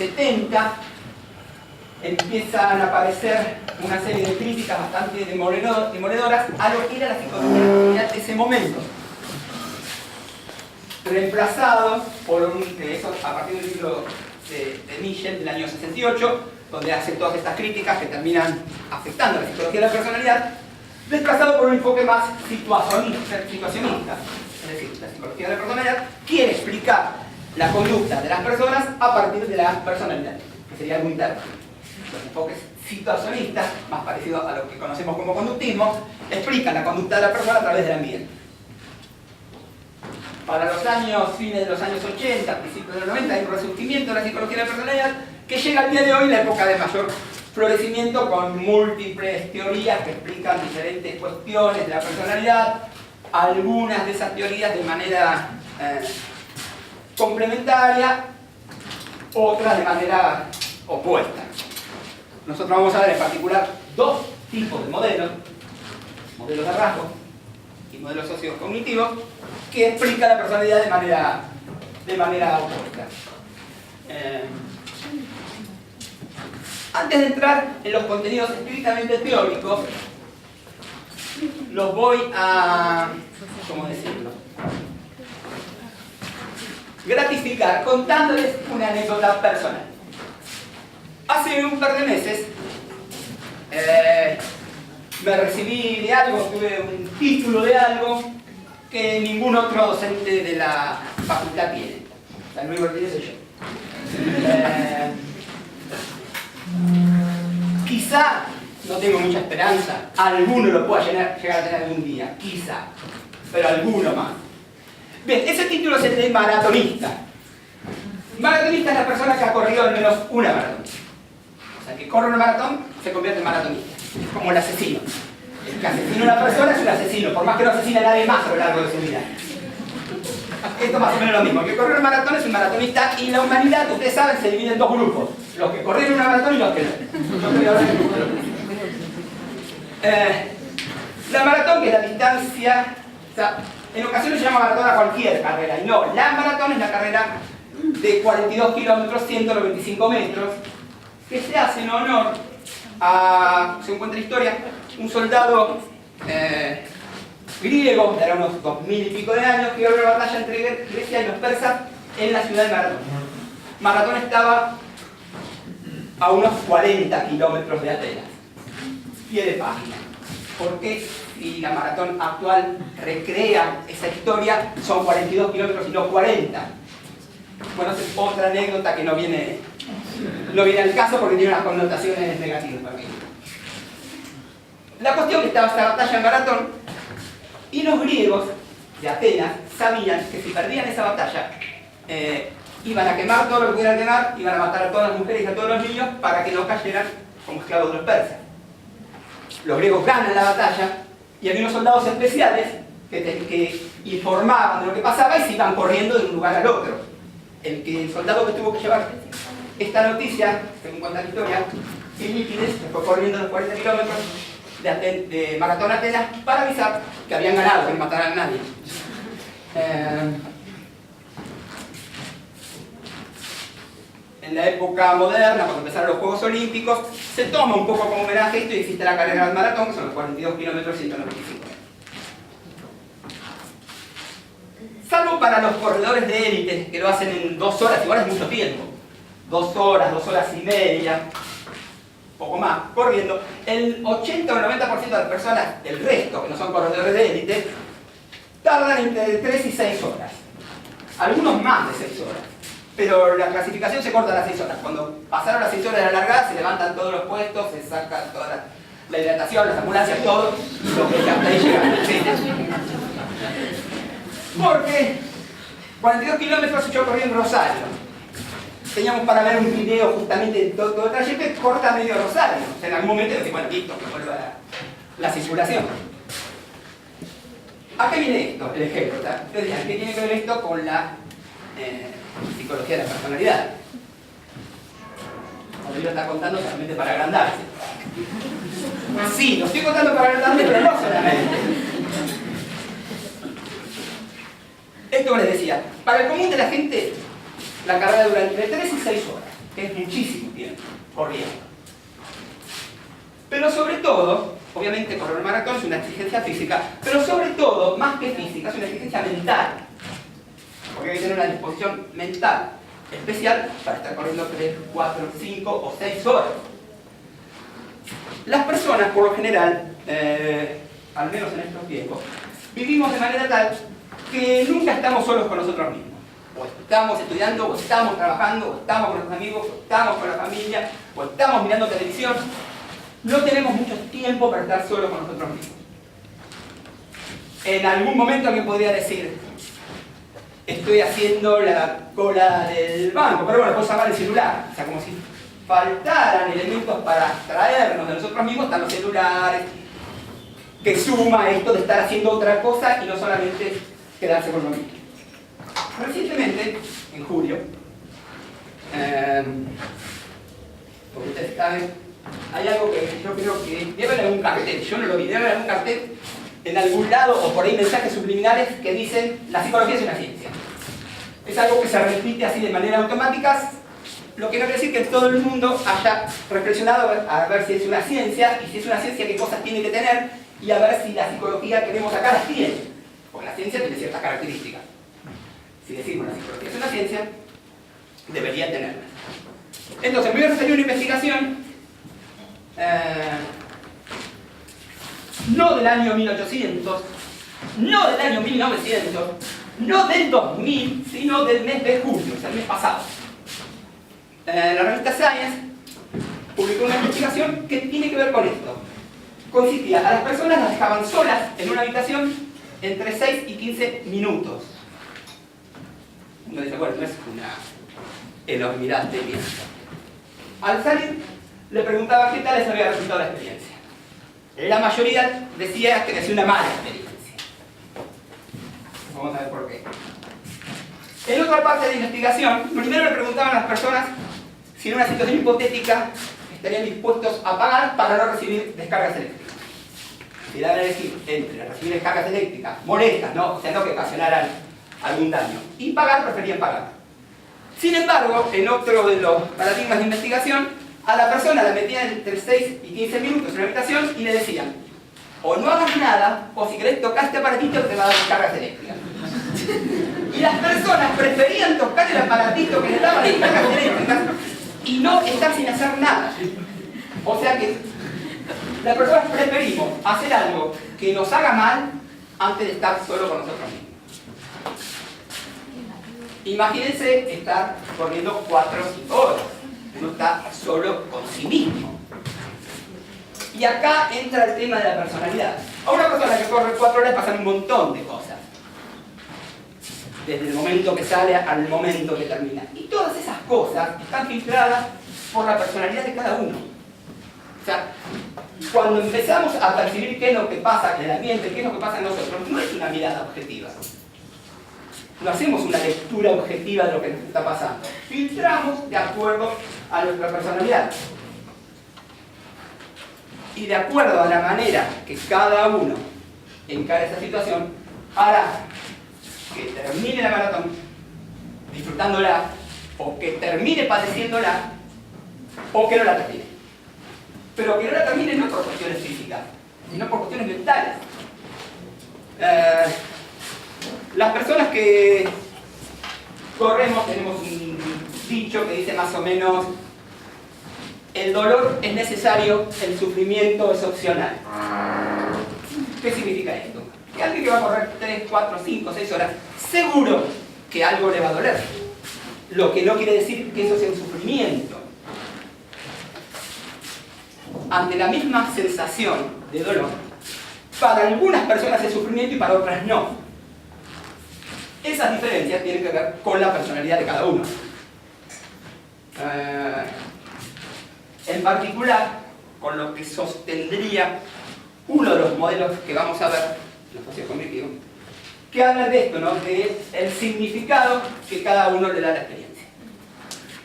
70 empiezan a aparecer una serie de críticas bastante demoledoras a lo que era la psicología de ese momento, reemplazado por eso a partir del libro de Michel del año 68, donde hace todas estas críticas que terminan afectando a la psicología de la personalidad, desplazado por un enfoque más situacionista. Es decir, la psicología de la personalidad quiere explicar la conducta de las personas a partir de la personalidad, que sería algo interno. Los enfoques situacionistas, más parecidos a lo que conocemos como conductismo, explican la conducta de la persona a través del ambiente. Para los años, fines de los años 80, principios de los 90, hay un resurgimiento de la psicología de la personalidad que llega al día de hoy, la época de mayor florecimiento, con múltiples teorías que explican diferentes cuestiones de la personalidad, algunas de esas teorías de manera complementaria, otras de manera opuesta. Nosotros vamos a ver en particular dos tipos de modelos de rasgos y modelos sociocognitivos, que explican la personalidad de manera opuesta. Antes de entrar en los contenidos estrictamente teóricos, los voy a, ¿cómo decirlo?, gratificar contándoles una anécdota personal. Hace un par de meses me recibí de algo, tuve un título de algo que ningún otro docente de la facultad tiene. O sea, el único que tiene soy yo. Quizá, no tengo mucha esperanza, alguno lo pueda llegar a tener algún día, quizá, pero alguno más. Bien, ese título es el de maratonista. Maratonista es la persona que ha corrido al menos una maratón. O sea, el que corre una maratón se convierte en maratonista. Es como el asesino. El que asesina a una persona es un asesino, por más que no asesine a nadie más a lo largo de su vida. Esto es más o menos lo mismo. El que corre una maratón es un maratonista, y la humanidad, ustedes saben, se divide en dos grupos. Los que corrieron una maratón y los que no. Yo estoy hablando del grupo de los que la maratón, que es la distancia, o sea, en ocasiones se llama maratón a cualquier carrera, y no, la maratón es la carrera de 42 kilómetros, 195 metros, que se hace en honor a, se encuentra historia, un soldado griego, de unos 2000 y pico de años, que ganó una batalla entre Grecia y los persas en la ciudad de Maratón. Maratón estaba a unos 40 kilómetros de Atenas. Pie de página. Porque si la maratón actual recrea esa historia, son 42 kilómetros y no 40. Bueno, es otra anécdota que no viene al caso porque tiene unas connotaciones negativas para mí. La cuestión es que estaba esta batalla en Maratón, y los griegos de Atenas sabían que si perdían esa batalla, iban a quemar todo lo que pudieran quemar, iban a matar a todas las mujeres y a todos los niños para que no cayeran como esclavos de los persas. Los griegos ganan la batalla, y había unos soldados especiales que informaban de lo que pasaba y se iban corriendo de un lugar al otro. El soldado que tuvo que llevar esta noticia, según cuenta la historia, Filípides, se fue corriendo los 40 kilómetros de Maratón a Atenas para avisar que habían ganado, que no mataran a nadie. En la época moderna, cuando empezaron los Juegos Olímpicos, se toma un poco como homenaje esto y existe la carrera del maratón, que son los 42 kilómetros 195. Salvo para los corredores de élite, que lo hacen en 2 horas, igual es mucho tiempo. 2 horas, 2 horas y media, poco más, corriendo. El 80 o el 90% de las personas, del resto, que no son corredores de élite, tardan entre 3 y 6 horas. Algunos más de 6 horas. Pero la clasificación se corta a las 6 horas. Cuando pasaron las 6 horas de la largada, se levantan todos los puestos, se saca toda la hidratación, las ambulancias, todo lo que hasta ahí llegaron. ¿Sí? Porque 42 kilómetros yo corrí en Rosario. Teníamos para ver un video justamente de todo el trayecto que corta medio Rosario. O sea, en algún momento decimos, bueno, listo, que vuelva la circulación. ¿A qué viene esto? El ejemplo. Ustedes dirán, ¿qué tiene que ver esto con la psicología de la personalidad? Cuando lo está contando solamente para agrandarse. Sí, lo estoy contando para agrandarme, pero no solamente. Esto les decía, para el común de la gente, la carrera dura entre 3 y 6 horas. Es muchísimo tiempo corriendo. Pero sobre todo, obviamente correr un maratón es una exigencia física, pero sobre todo, más que física, es una exigencia mental. Porque hay que tener una disposición mental especial para estar corriendo 3, 4, 5 o 6 horas. Las personas, por lo general, al menos en estos tiempos, vivimos de manera tal que nunca estamos solos con nosotros mismos. O estamos estudiando, o estamos trabajando, o estamos con nuestros amigos, o estamos con la familia, o estamos mirando televisión. No tenemos mucho tiempo para estar solos con nosotros mismos. En algún momento alguien podría decir, estoy haciendo la cola del banco, pero bueno, puedo llamar el celular. O sea, como si faltaran elementos para abstraernos de nosotros mismos, están los celulares, que suma esto de estar haciendo otra cosa y no solamente quedarse con lo mismo. Recientemente, en julio, porque ustedes saben, hay algo que yo creo que debe haber algún cartel, yo no lo vi, debe haber algún cartel en algún lado o por ahí mensajes subliminales que dicen la psicología es una ciencia. Es algo que se repite así de manera automática, lo que no quiere decir que todo el mundo haya reflexionado a ver si es una ciencia y si es una ciencia qué cosas tiene que tener y a ver si la psicología que vemos acá las tiene, porque la ciencia tiene ciertas características. Si decimos la psicología es una ciencia, debería tenerlas. Entonces, me voy a referir a una investigación no del año 1800, no del año 1900, no del 2000, sino del mes de julio, o sea, el mes pasado. La revista Science publicó una investigación que tiene que ver con esto. Consistía, a las personas las dejaban solas en una habitación entre 6 y 15 minutos. Uno dice, bueno, no es una enormidad de tiempo. Al salir, le preguntaba qué tal les había resultado la experiencia. La mayoría decía que era una mala experiencia. Vamos a ver por qué. En otra parte de la investigación, primero le preguntaban a las personas si en una situación hipotética estarían dispuestos a pagar para no recibir descargas eléctricas. Si daban a elegir entre recibir descargas eléctricas molestas, ¿no? O sea, no que ocasionaran algún daño, y pagar, preferían pagar. Sin embargo, en otro de los paradigmas de investigación, a la persona la metían entre 6 y 15 minutos en una habitación y le decían, o no hagas nada, o si querés tocar este aparatito te va a dar descargas eléctricas. Y las personas preferían tocar el aparatito que les daba descargas eléctricas y no estar sin hacer nada. O sea que las personas preferimos hacer algo que nos haga mal antes de estar solo con nosotros mismos. Imagínense estar corriendo 4 o 5 horas. Uno está solo con sí mismo. Y acá entra el tema de la personalidad. A una persona que corre 4 horas pasan un montón de cosas. Desde el momento que sale al momento que termina. Y todas esas cosas están filtradas por la personalidad de cada uno. O sea, cuando empezamos a percibir qué es lo que pasa en el ambiente, qué es lo que pasa en nosotros, no es una mirada objetiva. No hacemos una lectura objetiva de lo que nos está pasando. Filtramos de acuerdo a nuestra personalidad. Y de acuerdo a la manera que cada uno encara esa situación, hará que termine la maratón disfrutándola, o que termine padeciéndola, o que no la termine. Pero que no la termine no por cuestiones físicas, sino por cuestiones mentales. Las personas que corremos tenemos un dicho que dice más o menos: el dolor es necesario, el sufrimiento es opcional. ¿Qué significa esto? Que alguien que va a correr 3, 4, 5, 6 horas, seguro que algo le va a doler. Lo que no quiere decir que eso sea un sufrimiento. Ante la misma sensación de dolor, para algunas personas es sufrimiento y para otras no. Esas diferencias tienen que ver con la personalidad de cada uno. En particular, con lo que sostendría uno de los modelos que vamos a ver, los socios cognitivos, que hablan de esto, ¿no? De el significado que cada uno le da a la experiencia.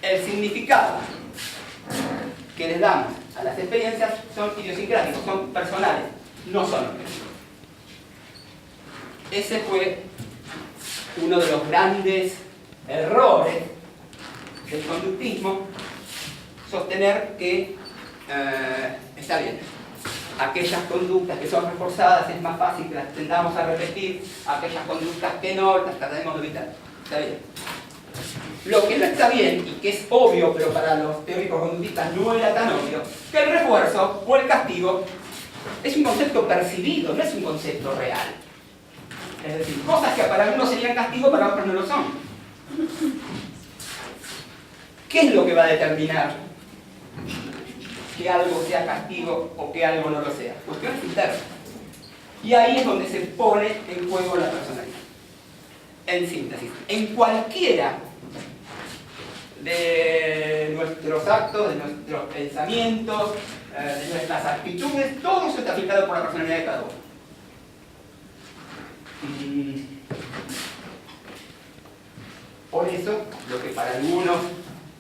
El significado que les damos a las experiencias son idiosincráticos, son personales, no son objetivos. Ese fue uno de los grandes errores del conductismo sostener que está bien. Aquellas conductas que son reforzadas es más fácil que las tendamos a repetir, aquellas conductas que no, las trataremos de evitar. Está bien. Lo que no está bien, y que es obvio, pero para los teóricos conductistas no era tan obvio, que el refuerzo o el castigo es un concepto percibido, no es un concepto real. Es decir, cosas que para unos serían castigo, para otros no lo son. ¿Qué es lo que va a determinar que algo sea castigo o que algo no lo sea? Cuestiones internas. Y ahí es donde se pone en juego la personalidad. En síntesis, en cualquiera de nuestros actos, de nuestros pensamientos, de nuestras actitudes, todo eso está afectado por la personalidad de cada uno. Por eso, lo que para algunos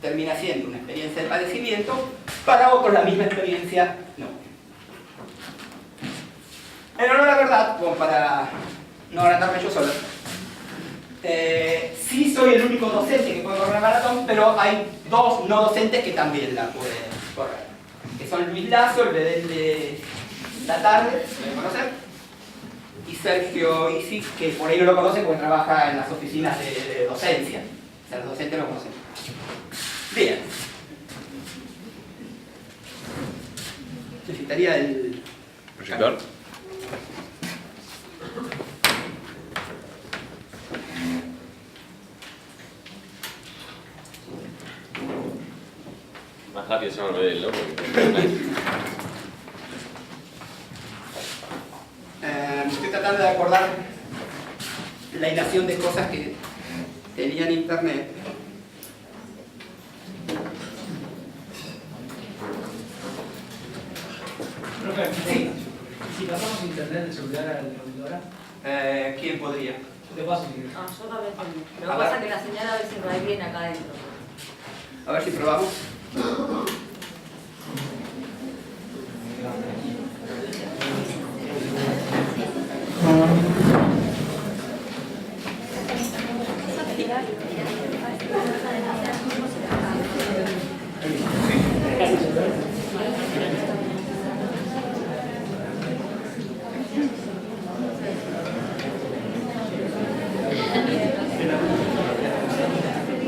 termina siendo una experiencia de padecimiento, para otros la misma experiencia no. En honor a la verdad, como para no agrandarme yo solo, sí soy el único docente que puede correr la maratón, pero hay dos no docentes que también la pueden correr, que son Luis Lazo, el bedel de la tarde, lo deben conocer, y Sergio Isi, que por ahí no lo conocen porque trabaja en las oficinas de docencia. O sea, los docentes lo conocen. Bien. Necesitaría el proyector. Más rápido se me olvidó el logo. Estoy tratando de acordar la hilación de cosas que tenía en internet. Profe, Sí. si pasamos internet de celular a la computadora, ¿Quién podría? yo te paso si quieres. No, yo también tengo. Lo que pasa es que la señal a veces va bien acá adentro. A ver si probamos.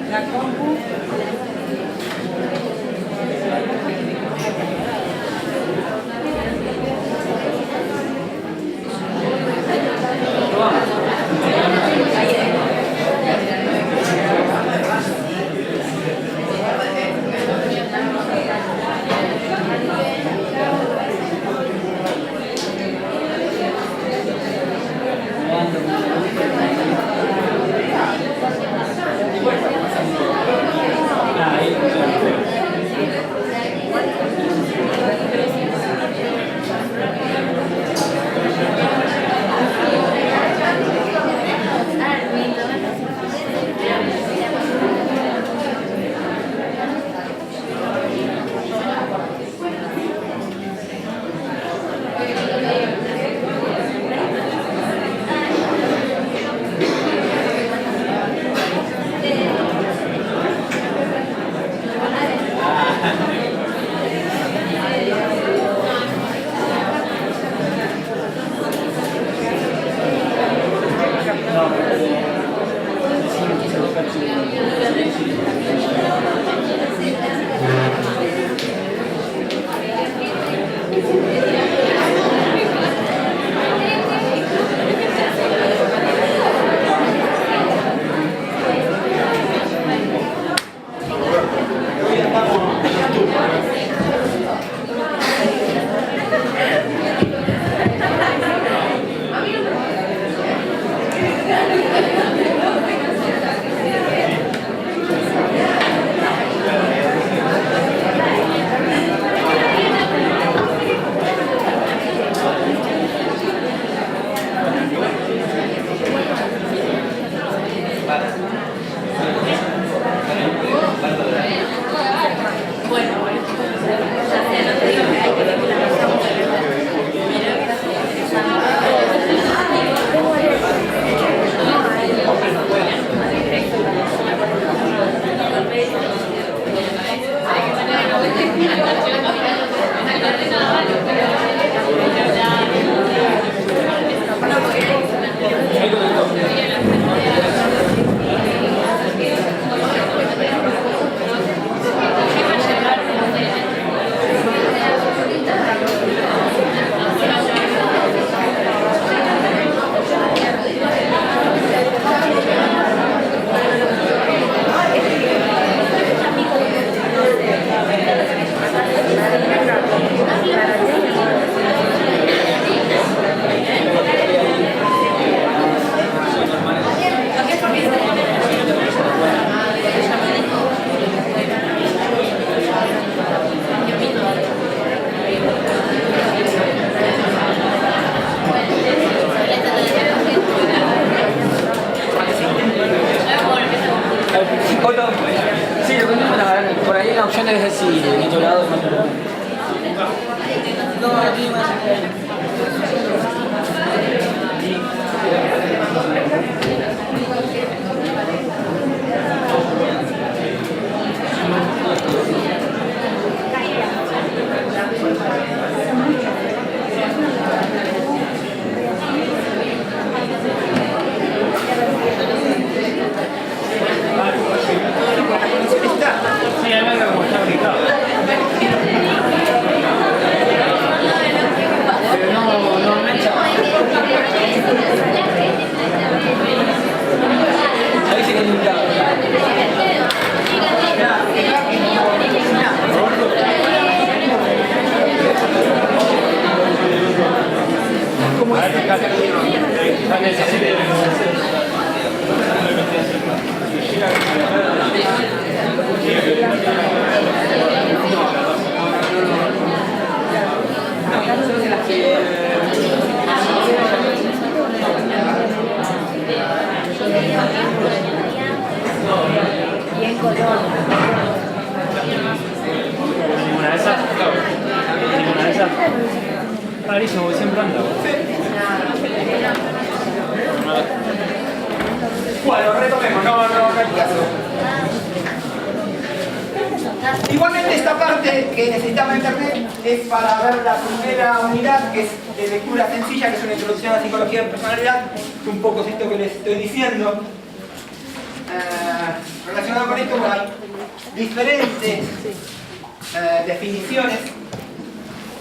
La compu. le decís en otro lado, en otro lado. No, aquí más. Sí, además como está ubicado. Pero no mancha. Ahí se queda ubicado. Bien color. ¿Ninguna de esas? ¿Ninguna de esas? Rarísimo, voy siempre ando. Bueno, retomemos, no hay caso. Igualmente esta parte que necesitaba internet es para ver la primera unidad, que es de lectura sencilla, que es una introducción a la psicología de personalidad, un poco esto que les estoy diciendo. Relacionado con esto, bueno, hay diferentes definiciones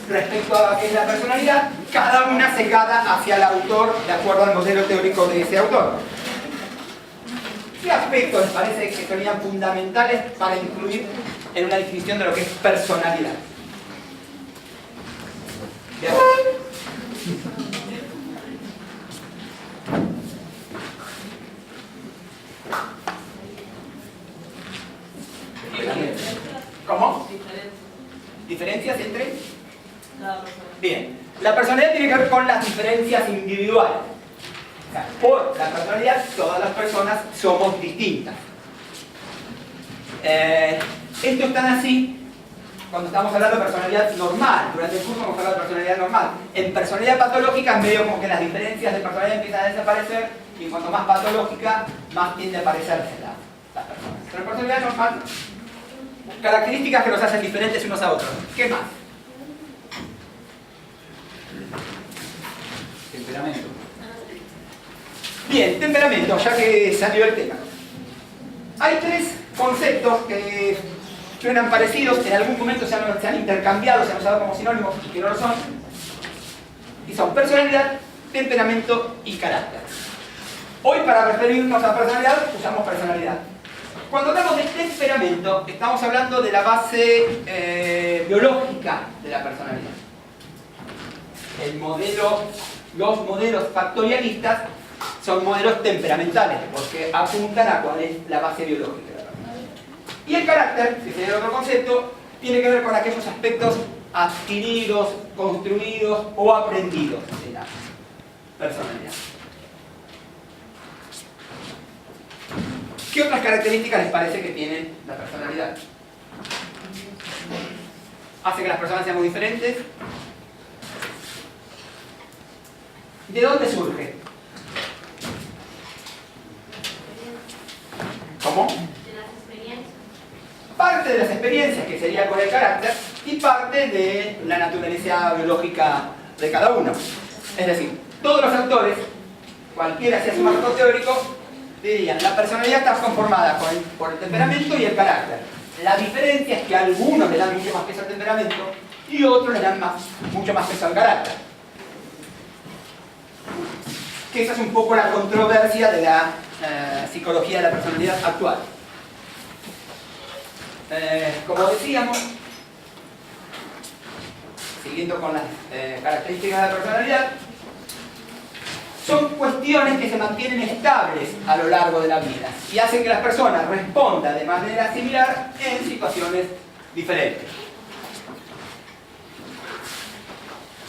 respecto a qué es la personalidad, cada una secada hacia el autor de acuerdo al modelo teórico de ese autor. ¿Qué aspectos les parece que serían fundamentales para incluir en una definición de lo que es personalidad? ¿Bien? ¿Cómo? ¿Diferencias entre? Bien. La personalidad tiene que ver con las diferencias individuales. O sea, por la personalidad, todas las personas somos distintas. Esto es tan así cuando estamos hablando de personalidad normal. Durante el curso vamos a hablar de personalidad normal. En personalidad patológica es medio como que las diferencias de personalidad empiezan a desaparecer y cuanto más patológica, más tiende a parecerse las personas. Pero en personalidad normal, características que nos hacen diferentes unos a otros. ¿Qué más? Temperamento. Bien, temperamento, ya que salió el tema. Hay tres conceptos que suenan parecidos, en algún momento se han intercambiado, se han usado como sinónimos y que no lo son. Y son personalidad, temperamento y carácter. Hoy para referirnos a personalidad usamos personalidad. Cuando hablamos de temperamento, estamos hablando de la base biológica de la personalidad. Los modelos factorialistas son modelos temperamentales, porque apuntan a cuál es la base biológica de la personalidad. Y el carácter, que sería el otro concepto, tiene que ver con aquellos aspectos adquiridos, construidos o aprendidos de la personalidad. ¿Qué otras características les parece que tiene la personalidad? ¿Hace que las personas seamos diferentes? ¿De dónde surge? ¿Cómo? De las experiencias. Parte de las experiencias, que sería con el carácter, y parte de la naturaleza biológica de cada uno. Es decir, todos los autores, cualquiera sea su marco teórico, dirían, la personalidad está conformada por el temperamento y el carácter. La diferencia es que algunos le dan mucho más peso al temperamento y otros le dan mucho más peso al carácter. Que esa es un poco la controversia de la psicología de la personalidad actual. Como decíamos, siguiendo con las características de la personalidad, son cuestiones que se mantienen estables a lo largo de la vida y hacen que las personas respondan de manera similar en situaciones diferentes.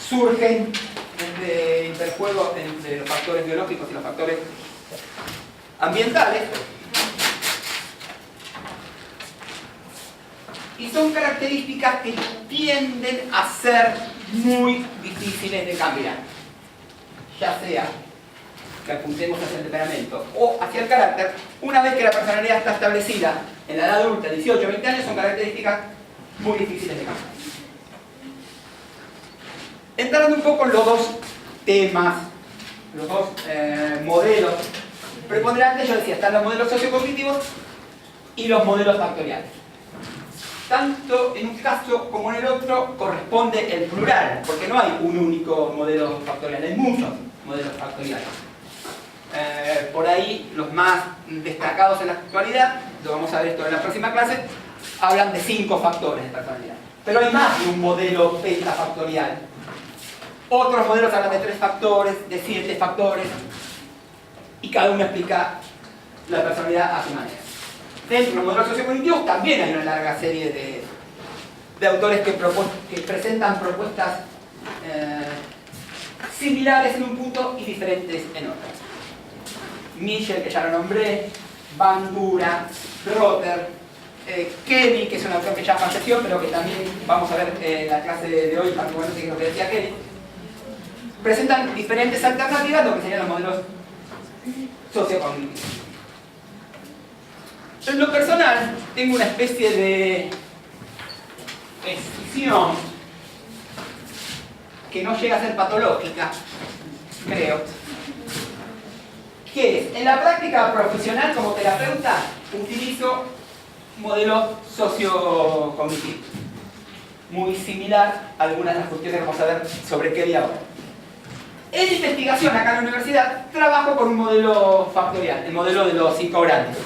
Surgen este interjuego entre los factores biológicos y los factores ambientales. Y son características que tienden a ser muy difíciles de cambiar. Ya sea que apuntemos hacia el temperamento o hacia el carácter, una vez que la personalidad está establecida en la edad adulta, 18 o 20 años, son características muy difíciles de cambiar. Entrando un poco en los dos temas, los dos modelos preponderantes, yo decía, están los modelos sociocognitivos y los modelos factoriales. Tanto en un caso como en el otro corresponde el plural, porque no hay un único modelo factorial, hay muchos modelos factoriales. Por ahí, los más destacados en la actualidad, lo vamos a ver esto en la próxima clase, hablan de 5 factores de personalidad. Pero hay más de un modelo pentafactorial. Otros modelos hablan de 3 factores, de 7 factores, y cada uno explica la personalidad a su manera. Dentro de los modelos sociocognitivos también hay una larga serie de autores que presentan propuestas similares en un punto y diferentes en otro. Michel, que ya lo nombré, Bandura, Rother, Kelly, que es un autor que ya falleció, pero que también vamos a ver en la clase de hoy, particularmente, que es lo que decía Kelly, presentan diferentes alternativas, lo que serían los modelos sociocognitivos. En lo personal, tengo una especie de escisión que no llega a ser patológica, creo, que es, en la práctica profesional como terapeuta, utilizo modelo sociocognitivo, muy similar a algunas de las cuestiones que vamos a ver sobre Kelly ahora. En investigación acá en la universidad trabajo con un modelo factorial, el modelo de los 5 grandes,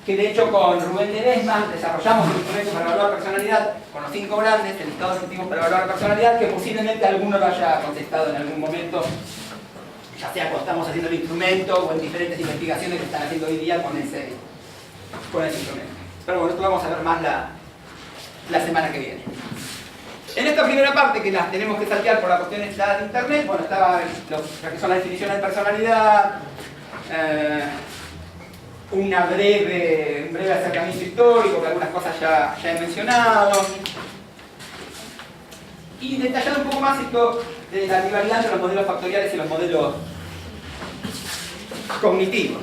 que de hecho con Rubén Ledesma desarrollamos un instrumento para evaluar personalidad con los 5 grandes, el listado de objetivos para evaluar personalidad, que posiblemente alguno lo haya contestado en algún momento, ya sea cuando estamos haciendo el instrumento o en diferentes investigaciones que están haciendo hoy día con ese instrumento. Pero bueno, esto vamos a ver más la semana que viene. En esta primera parte, que las tenemos que saltear por la cuestión de internet, bueno, estaba lo que son las definiciones de personalidad, un breve acercamiento histórico, que algunas cosas ya he mencionado, y detallando un poco más esto de la rivalidad entre los modelos factoriales y los modelos cognitivos.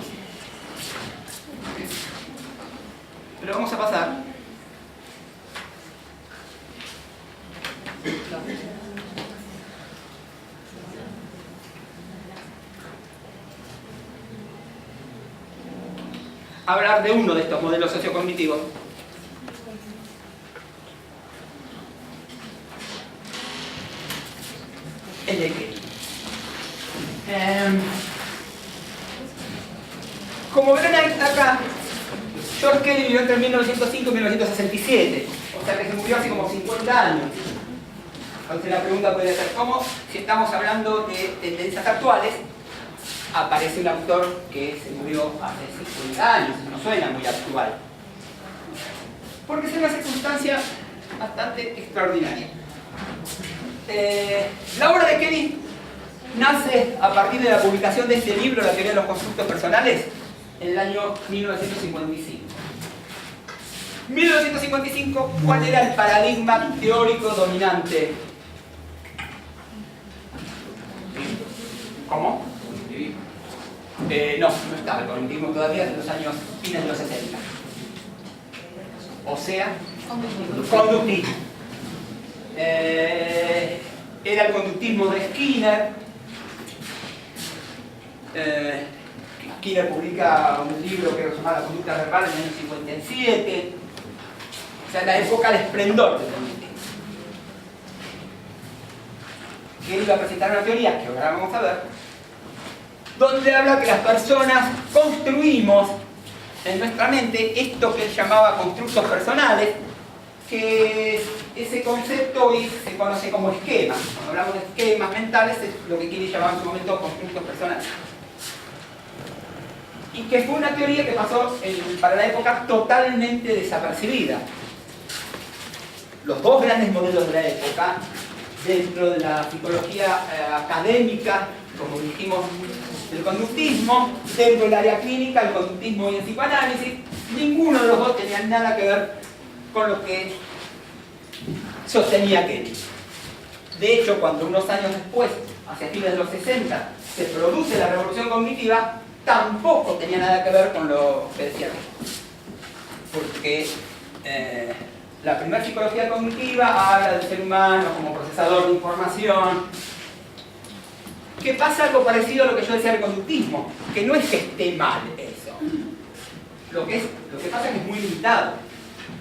Pero vamos a pasar a hablar de uno de estos modelos sociocognitivos, el de Kelly. Como verán acá, George Kelly vivió entre 1905 y 1967, o sea que se murió hace como 50 años. Entonces la pregunta puede ser, ¿cómo, si estamos hablando de tendencias actuales, aparece un autor que se murió hace 50 años? No suena muy actual. Porque es una circunstancia bastante extraordinaria. La obra de Kelly nace a partir de la publicación de este libro, La teoría de los constructos personales, en el año 1955. 1955, ¿cuál era el paradigma teórico dominante? ¿Cómo? No estaba el cognitivismo todavía, desde los años fines de los 60. O sea, conductismo. Era el conductismo de Skinner. Skinner publica un libro que se llama La conducta verbal en el año 57. O sea, la época de esplendor del conductismo. Que él iba a presentar una teoría, que ahora vamos a ver, donde habla que las personas construimos en nuestra mente esto que él llamaba constructos personales, que ese concepto hoy se conoce como esquemas. Cuando hablamos de esquemas mentales es lo que Kelly llamaba en su momento constructos personales. Y que fue una teoría que pasó para la época totalmente desapercibida. Los dos grandes modelos de la época, dentro de la psicología académica, como dijimos, el conductismo, dentro del área clínica, el conductismo y el psicoanálisis, ninguno de los dos tenía nada que ver con lo que sostenía Kelly. De hecho, cuando unos años después, hacia fines de los 60, se produce la revolución cognitiva, tampoco tenía nada que ver con lo que decía Kelly. Porque la primera psicología cognitiva habla del ser humano como procesador de información, que pasa algo parecido a lo que yo decía del conductismo, que no es que esté mal eso. Lo que pasa es que es muy limitado.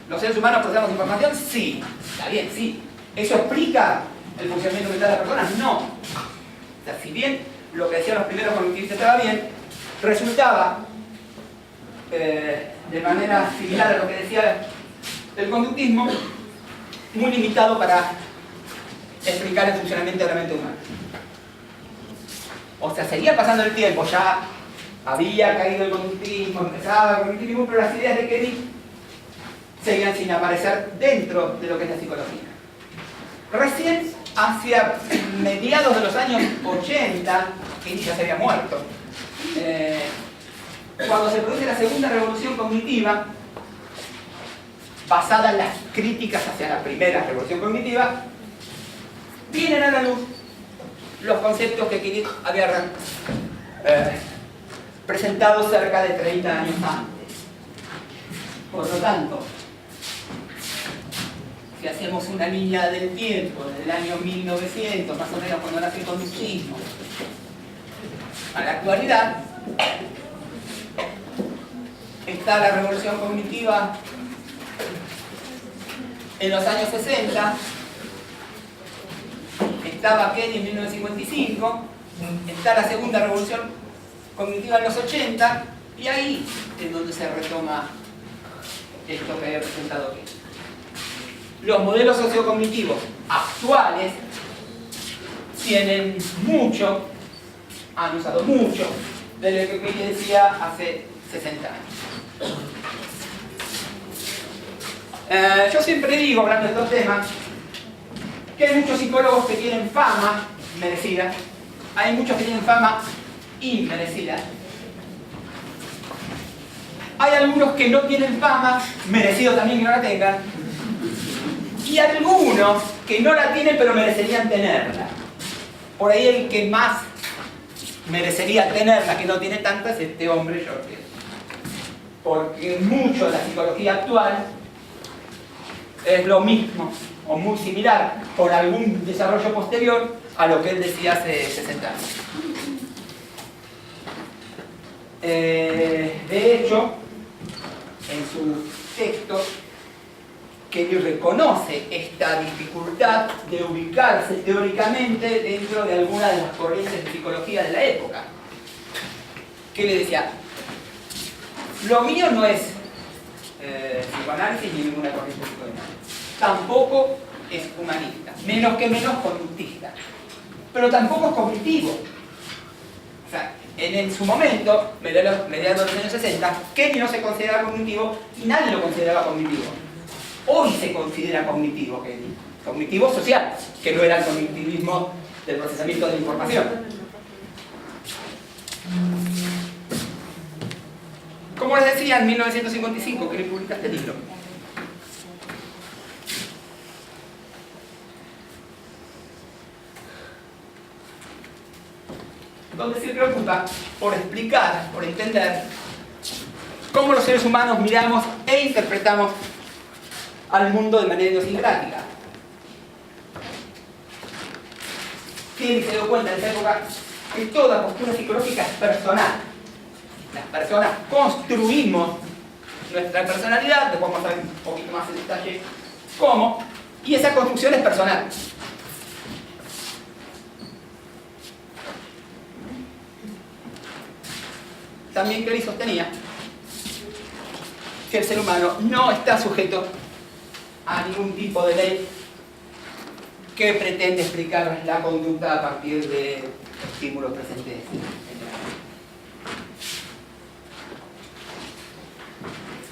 ¿Los seres humanos procesamos información? Sí. Está bien, sí. ¿Eso explica el funcionamiento mental de las personas? No. O sea, si bien lo que decían los primeros cognitivistas estaba bien, resultaba de manera similar a lo que decía el conductismo, muy limitado para explicar el funcionamiento de la mente humana. O sea, seguía pasando el tiempo, ya había caído el conductivismo, empezaba el cognitivismo, pero las ideas de Kelly seguían sin aparecer dentro de lo que es la psicología. Recién, hacia mediados de los años 80, Kelly ya se había muerto, cuando se produce la segunda revolución cognitiva, basada en las críticas hacia la primera revolución cognitiva, vienen a la luz los conceptos que Kelly había presentado cerca de 30 años antes. Por lo tanto, si hacemos una línea del tiempo, desde el año 1900, más o menos cuando nace el conductismo, a la actualidad, está la revolución cognitiva en los años 60, estaba Kelly en 1955, está la segunda revolución cognitiva en los 80, y ahí es donde se retoma esto que había presentado Kelly. Los modelos sociocognitivos actuales tienen mucho, han usado mucho de lo que Kelly decía hace 60 años. Yo siempre digo, hablando de estos temas, que hay muchos psicólogos que tienen fama merecida, hay muchos que tienen fama inmerecida, hay algunos que no tienen fama, merecido también que no la tengan, y algunos que no la tienen pero merecerían tenerla. Por ahí el que más merecería tenerla, que no tiene tanta, es este hombre, George. Porque mucho de la psicología actual es lo mismo, o muy similar, por algún desarrollo posterior a lo que él decía hace 60 años. De hecho, en su texto, Kelly reconoce esta dificultad de ubicarse teóricamente dentro de alguna de las corrientes de psicología de la época. Que le decía, lo mío no es psicoanálisis ni ninguna corriente psicoanálisis. Tampoco es humanista, menos que menos conductista. Pero tampoco es cognitivo. O sea, en su momento, mediados de los años 60, Kelly no se consideraba cognitivo y nadie lo consideraba cognitivo. Hoy se considera cognitivo Kelly. Cognitivo social, que no era el cognitivismo del procesamiento de la información. Como les decía, en 1955 Kelly publica este libro. Donde se preocupa por explicar, por entender cómo los seres humanos miramos e interpretamos al mundo de manera idiosincrática. Kelly se dio cuenta en esa época que toda postura psicológica es personal. Las personas construimos nuestra personalidad, después vamos a ver un poquito más en detalle cómo, y esa construcción es personal. También Kelly sostenía que el ser humano no está sujeto a ningún tipo de ley que pretende explicar la conducta a partir de estímulos presentes.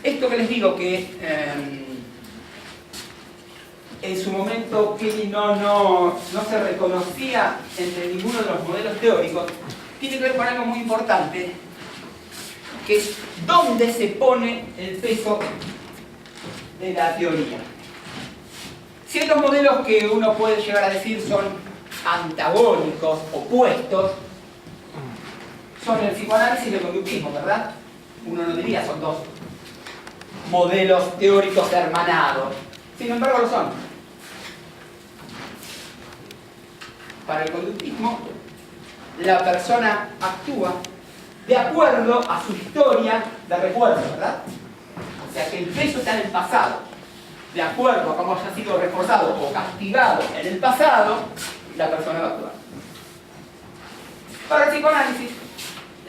Esto que les digo que en su momento Kelly no se reconocía entre ninguno de los modelos teóricos, tiene que ver con algo muy importante, que es dónde se pone el peso de la teoría. Ciertos modelos que uno puede llegar a decir son antagónicos, opuestos, son el psicoanálisis y el conductismo, ¿verdad? Uno no diría son dos modelos teóricos hermanados. Sin embargo, lo son. Para el conductismo, la persona actúa de acuerdo a su historia de recuerdo, ¿verdad? O sea que el peso está en el pasado. De acuerdo a cómo haya sido reforzado o castigado en el pasado, la persona va a actuar. Para el psicoanálisis,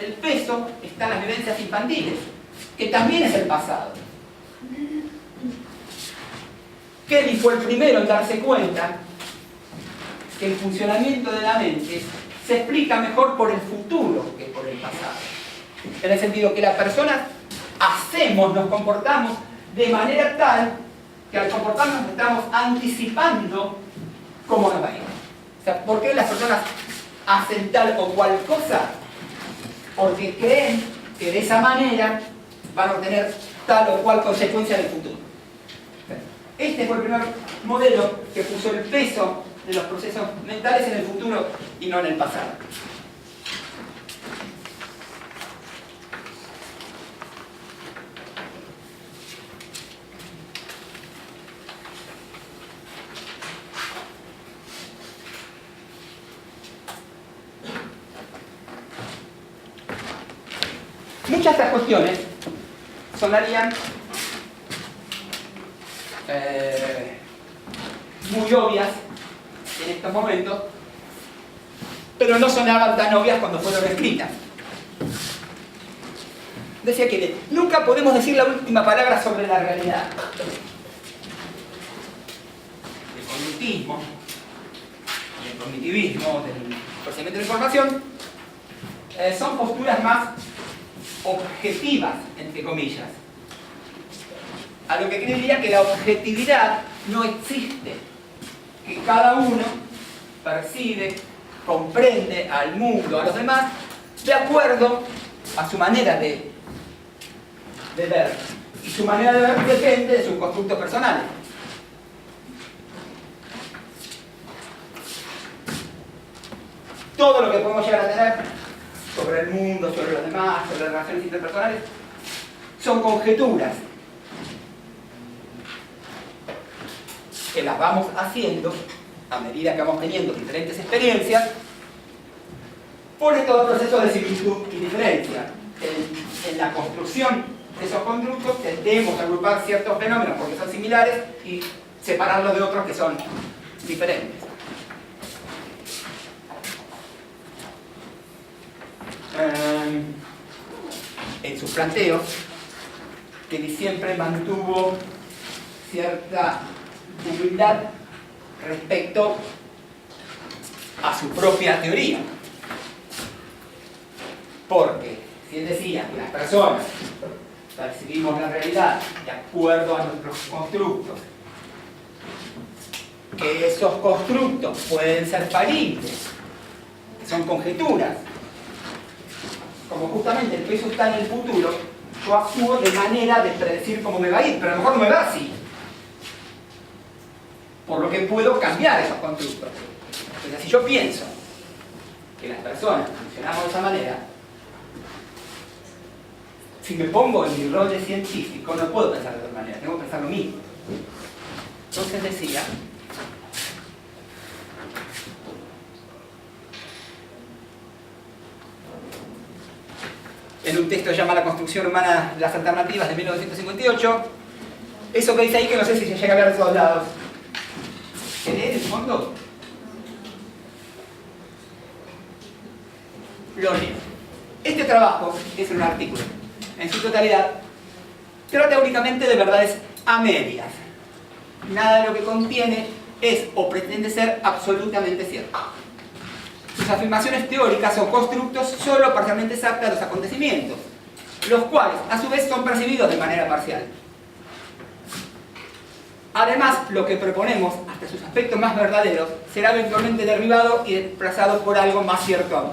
el peso está en las vivencias infantiles, que también es el pasado. Kelly fue el primero en darse cuenta que el funcionamiento de la mente se explica mejor por el futuro que por el pasado. En el sentido que las personas nos comportamos de manera tal que al comportarnos estamos anticipando cómo nos va a ir. O sea, ¿por qué las personas hacen tal o cual cosa? Porque creen que de esa manera van a obtener tal o cual consecuencia del futuro. Este fue el primer modelo que puso el peso de los procesos mentales en el futuro y no en el pasado. Muchas de estas cuestiones sonarían muy obvias en estos momentos, pero no sonaban tan obvias cuando fueron escritas. Decía que nunca podemos decir la última palabra sobre la realidad. El conductismo, el cognitivismo, el procesamiento de la información, son posturas más objetivas, entre comillas. A lo que creería que la objetividad no existe, que cada uno percibe, comprende al mundo, a los demás, de acuerdo a su manera de ver. Y su manera de ver depende de sus constructos personales. Todo lo que podemos llegar a tener sobre el mundo, sobre los demás, sobre las relaciones interpersonales, son conjeturas que las vamos haciendo a medida que vamos teniendo diferentes experiencias por estos procesos de similitud y diferencia. En la construcción de esos constructos tendemos a agrupar ciertos fenómenos porque son similares y separarlos de otros que son diferentes. En sus planteos, Kelly siempre mantuvo cierta humildad respecto a su propia teoría. Porque si él decía que las personas percibimos la realidad de acuerdo a nuestros constructos, que esos constructos pueden ser falibles, que son conjeturas, como justamente el peso está en el futuro, yo actúo de manera de predecir cómo me va a ir, pero a lo mejor no me va así. Por lo que puedo cambiar esos constructos. Entonces, si yo pienso que las personas funcionamos de esa manera, si me pongo en mi rol de científico, no puedo pensar de otra manera, tengo que pensar lo mismo. Entonces decía, en un texto que se llama La construcción humana de las alternativas de 1958, eso que dice ahí que no sé si se llega a ver de todos lados. ¿Se lee en el fondo? Lo leo. Este trabajo es un artículo. En su totalidad, trata únicamente de verdades a medias. Nada de lo que contiene es o pretende ser absolutamente cierto. Sus afirmaciones teóricas son constructos solo parcialmente exactas de los acontecimientos, los cuales a su vez son percibidos de manera parcial. Además, lo que proponemos, hasta sus aspectos más verdaderos, será eventualmente derribado y desplazado por algo más cierto aún.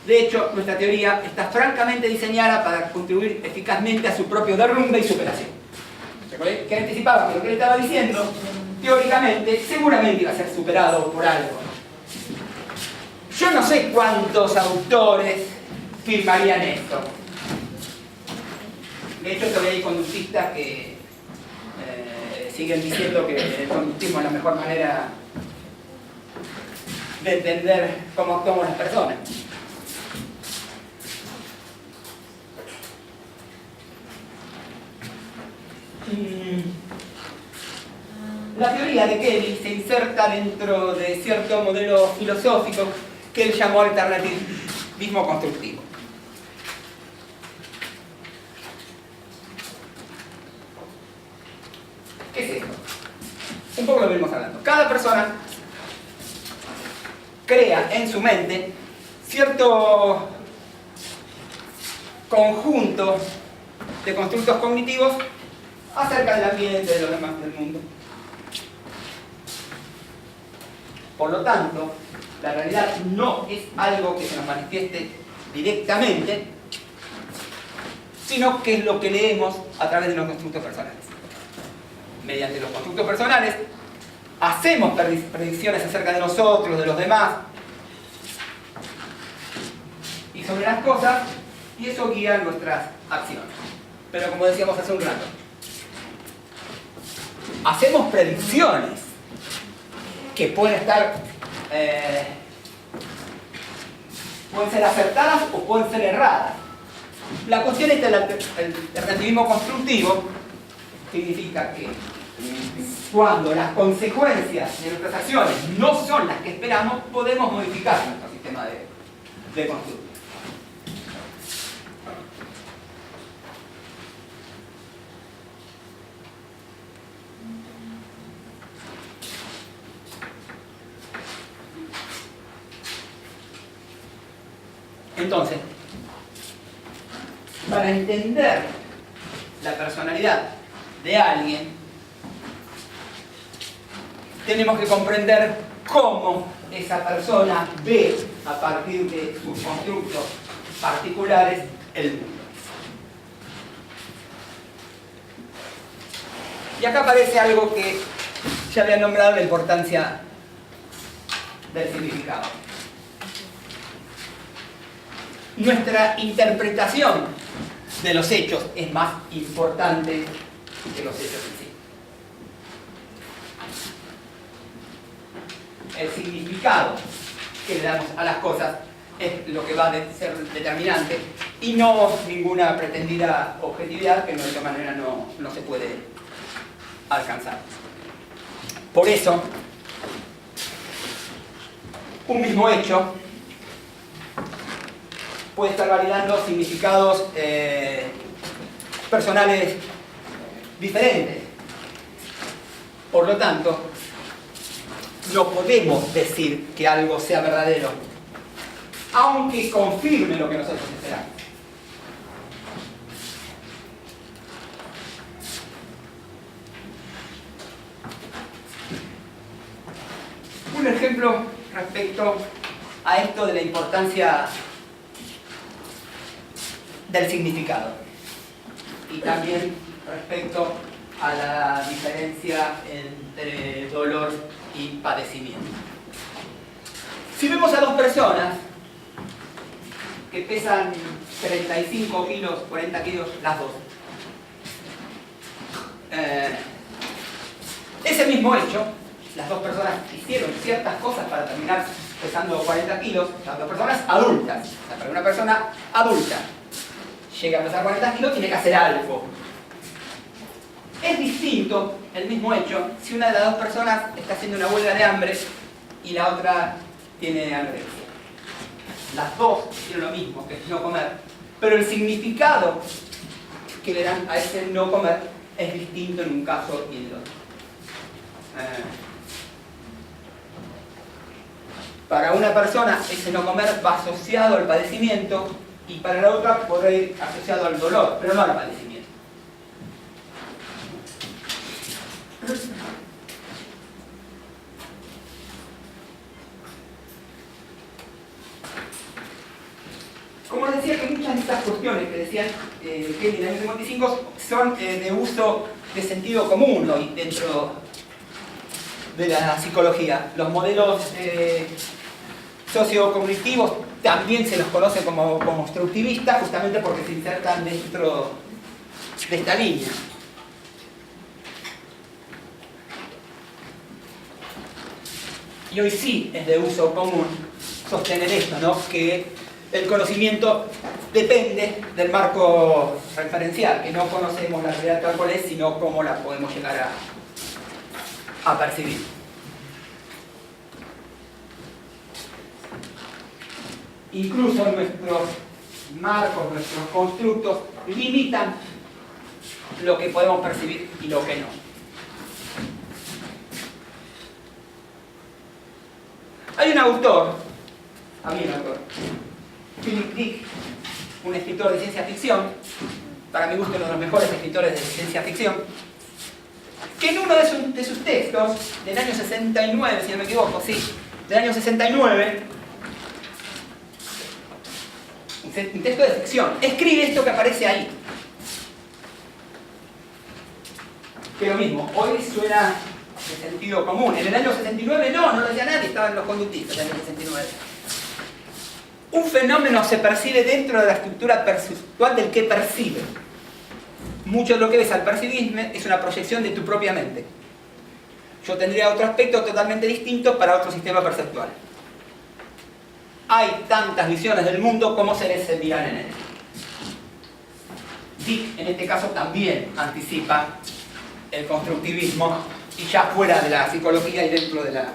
De hecho, nuestra teoría está francamente diseñada para contribuir eficazmente a su propio derrumbe y superación. que anticipaba que lo que él estaba diciendo, teóricamente, seguramente iba a ser superado por algo. Yo no sé cuántos autores firmarían esto. De hecho, todavía hay conductistas que siguen diciendo que el conductismo es la mejor manera de entender cómo actuamos las personas. La teoría de Kelly se inserta dentro de cierto modelo filosófico que él llamó alternativismo constructivo. ¿Qué es esto? Un poco lo venimos hablando. Cada persona crea en su mente cierto conjunto de constructos cognitivos acerca del ambiente, de los demás, del mundo. Por lo tanto, la realidad no es algo que se nos manifieste directamente, sino que es lo que leemos a través de los constructos personales. Mediante los constructos personales, hacemos predicciones acerca de nosotros, de los demás, y sobre las cosas, y eso guía nuestras acciones. Pero como decíamos hace un rato, hacemos predicciones que pueden estar, pueden ser acertadas o pueden ser erradas. La cuestión es que el alternativismo constructivo significa que cuando las consecuencias de nuestras acciones no son las que esperamos, podemos modificar nuestro sistema de construcción. Entonces, para entender la personalidad de alguien, tenemos que comprender cómo esa persona ve a partir de sus constructos particulares el mundo. Y acá aparece algo que ya había nombrado, la importancia del significado. Nuestra interpretación de los hechos es más importante que los hechos en sí. El significado que le damos a las cosas es lo que va a ser determinante y no ninguna pretendida objetividad que de otra manera no se puede alcanzar. Por eso, un mismo hecho puede estar validando significados personales diferentes. Por lo tanto, no podemos decir que algo sea verdadero, aunque confirme lo que nosotros esperamos. Un ejemplo respecto a esto de la importancia del significado y también respecto a la diferencia entre dolor y padecimiento. Si vemos a dos personas que pesan 35 kilos, 40 kilos, las dos, ese mismo hecho, las dos personas hicieron ciertas cosas para terminar pesando 40 kilos, las dos personas adultas. O sea, para una persona adulta llega a pesar 40 kilos, tiene que hacer algo. Es distinto el mismo hecho si una de las dos personas está haciendo una huelga de hambre y la otra tiene anorexia. Las dos hicieron lo mismo, que es no comer, pero el significado que le dan a ese no comer es distinto en un caso y en el otro. Para una persona ese no comer va asociado al padecimiento y para la otra podrá ir asociado al dolor, pero no al padecimiento. Como decía, que muchas de estas cuestiones que decían Kelly en el año 55 son de uso de sentido común hoy dentro de la psicología. Los modelos sociocognitivos también se los conoce como constructivistas, justamente porque se insertan dentro de esta línea. Y hoy sí es de uso común sostener esto, ¿no? Que el conocimiento depende del marco referencial, que no conocemos la realidad tal cual es, sino cómo la podemos llegar a percibir. Incluso nuestros marcos, nuestros constructos limitan lo que podemos percibir y lo que no. Hay un autor, Philip Dick, un escritor de ciencia ficción, para mi gusto uno de los mejores escritores de ciencia ficción, que en uno de sus textos, del año 69, si no me equivoco, sí, del año 69, un texto de ficción, escribe esto que aparece ahí. Que lo mismo, hoy suena de sentido común. En el año 69 no lo decía nadie, estaban los conductistas en el año 69. Un fenómeno se percibe dentro de la estructura perceptual del que percibe. Mucho de lo que ves al percibirme es una proyección de tu propia mente. Yo tendría otro aspecto totalmente distinto para otro sistema perceptual. Hay tantas visiones del mundo como seres se miran en él. Dick, en este caso, también anticipa el constructivismo y ya fuera de la psicología y dentro de la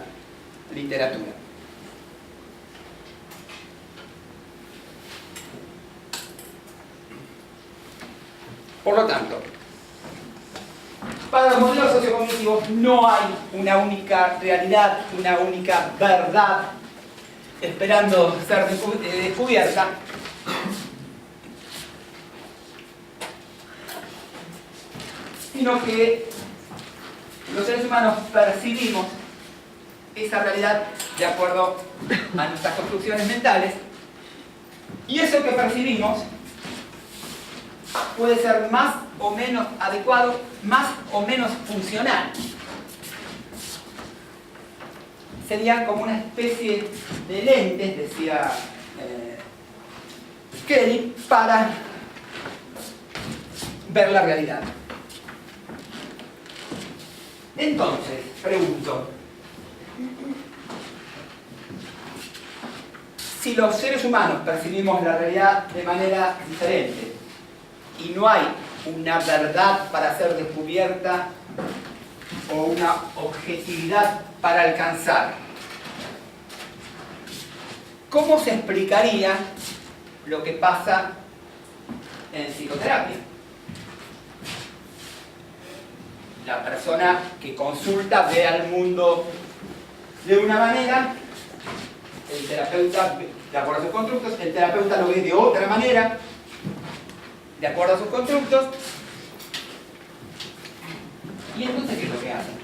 literatura. Por lo tanto, para los modelos sociocognitivos no hay una única realidad, una única verdad esperando ser descubierta, sino que los seres humanos percibimos esa realidad de acuerdo a nuestras construcciones mentales, y eso que percibimos puede ser más o menos adecuado, más o menos funcional. Serían como una especie de lentes, decía Kelly, para ver la realidad. Entonces, pregunto, si los seres humanos percibimos la realidad de manera diferente y no hay una verdad para ser descubierta o una objetividad para alcanzar, ¿cómo se explicaría lo que pasa en psicoterapia? La persona que consulta ve al mundo de una manera, el terapeuta, de acuerdo a sus constructos, el terapeuta lo ve de otra manera, de acuerdo a sus constructos. ¿Y entonces qué es lo que hacen?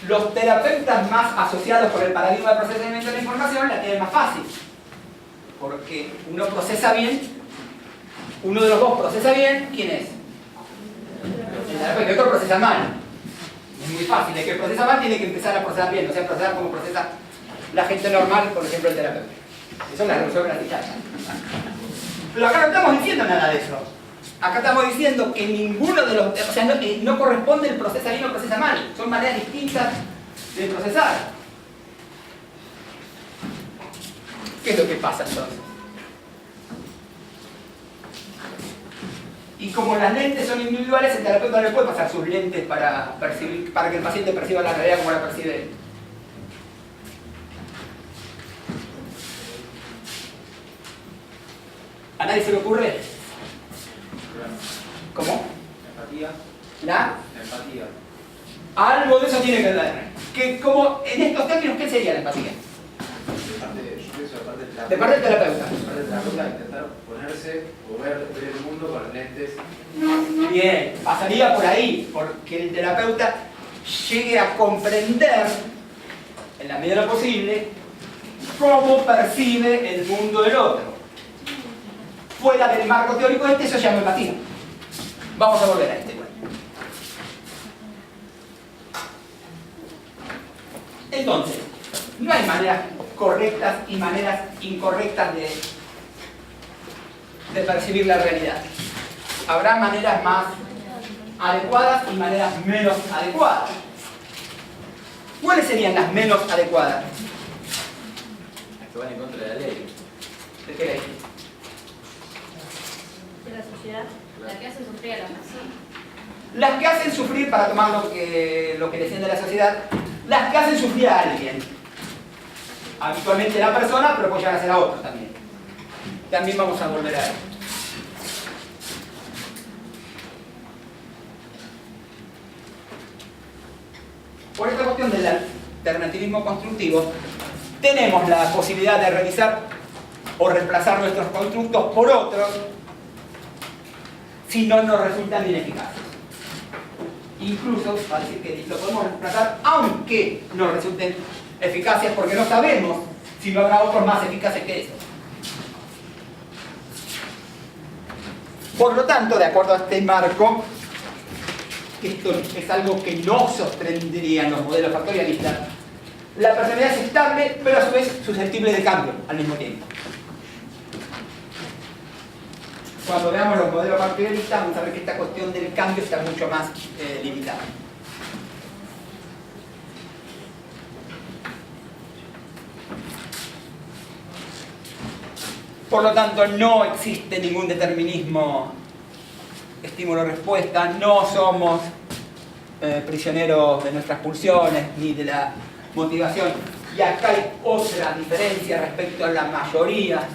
Los terapeutas más asociados con el paradigma de procesamiento de la información la tienen más fácil, porque uno procesa bien, uno de los dos procesa bien, ¿quién es? El terapeuta, el otro procesa mal. Es muy fácil, el que procesa mal tiene que empezar a procesar bien, o sea, procesar como procesa la gente normal, por ejemplo el terapeuta. Eso es la revolución gratuita. Pero acá no estamos diciendo nada de eso. Acá estamos diciendo que ninguno de los... O sea, no corresponde el procesa bien o procesa mal. Son maneras distintas de procesar. ¿Qué es lo que pasa entonces? Y como las lentes son individuales, el terapeuta no le puede pasar sus lentes para que el paciente perciba la realidad como la percibe él. ¿A nadie se le ocurre? ¿Cómo? Empatía. ¿La? Empatía. Algo de eso tiene que ver. Que como en estos términos, ¿qué sería la empatía? De parte del terapeuta. De parte del terapeuta, intentar ponerse o ver el mundo con los lentes. Bien, pasaría por ahí, porque el terapeuta llegue a comprender en la medida de lo posible, cómo percibe el mundo del otro. Fuera del marco teórico este, eso ya no es empatía. Vamos a volver a este. Bueno. Entonces, no hay maneras correctas y maneras incorrectas de percibir la realidad. Habrá maneras más adecuadas y maneras menos adecuadas. ¿Cuáles serían las menos adecuadas? Que van en contra de la ley. ¿De qué ley? De la sociedad, la que hace sufrir a la persona. Las que hacen sufrir, para tomar lo que defiende la sociedad, las que hacen sufrir a alguien. Habitualmente la persona, pero puede llegar a ser a otro también. También vamos a volver a él. Por esta cuestión del alternativismo constructivo, tenemos la posibilidad de revisar o reemplazar nuestros constructos por otros si no nos resultan ineficaces. Incluso, para decir que lo podemos reemplazar aunque nos resulten eficaces, porque no sabemos si no habrá otros más eficaces que esos. Por lo tanto, de acuerdo a este marco, esto es algo que no sostendrían los modelos factorialistas, la personalidad es estable, pero a su vez susceptible de cambio al mismo tiempo. Cuando veamos los modelos factorialistas, vamos a ver que esta cuestión del cambio está mucho más limitada. Por lo tanto, no existe ningún determinismo estímulo-respuesta, no somos prisioneros de nuestras pulsiones ni de la motivación. Y acá hay otra diferencia respecto a la mayoría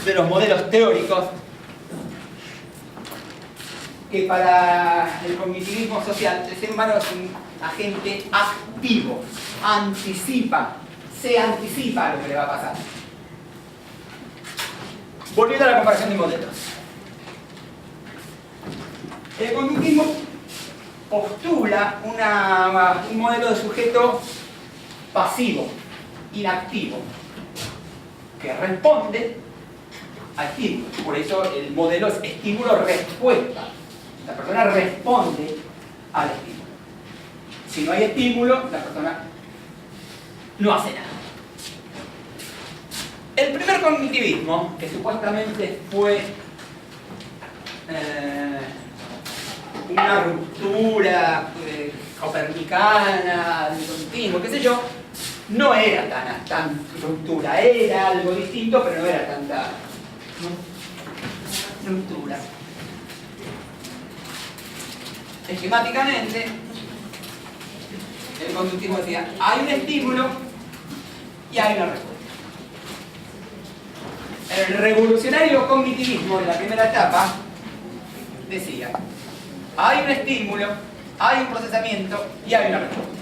de los modelos teóricos, que para el cognitivismo social el ser humano es un agente activo, se anticipa a lo que le va a pasar. Volviendo a la comparación de modelos. El cognitivismo postula un modelo de sujeto pasivo, inactivo, que responde a estímulo. Por eso el modelo es estímulo-respuesta. La persona responde al estímulo. Si no hay estímulo, la persona no hace nada. El primer cognitivismo, que supuestamente fue una ruptura copernicana del cognitivismo, qué sé yo, no era tan ruptura, era algo distinto, pero no era tanta ruptura. Esquemáticamente, el cognitivismo decía, hay un estímulo y hay una respuesta. El revolucionario cognitivismo de la primera etapa decía, hay un estímulo, hay un procesamiento y hay una respuesta.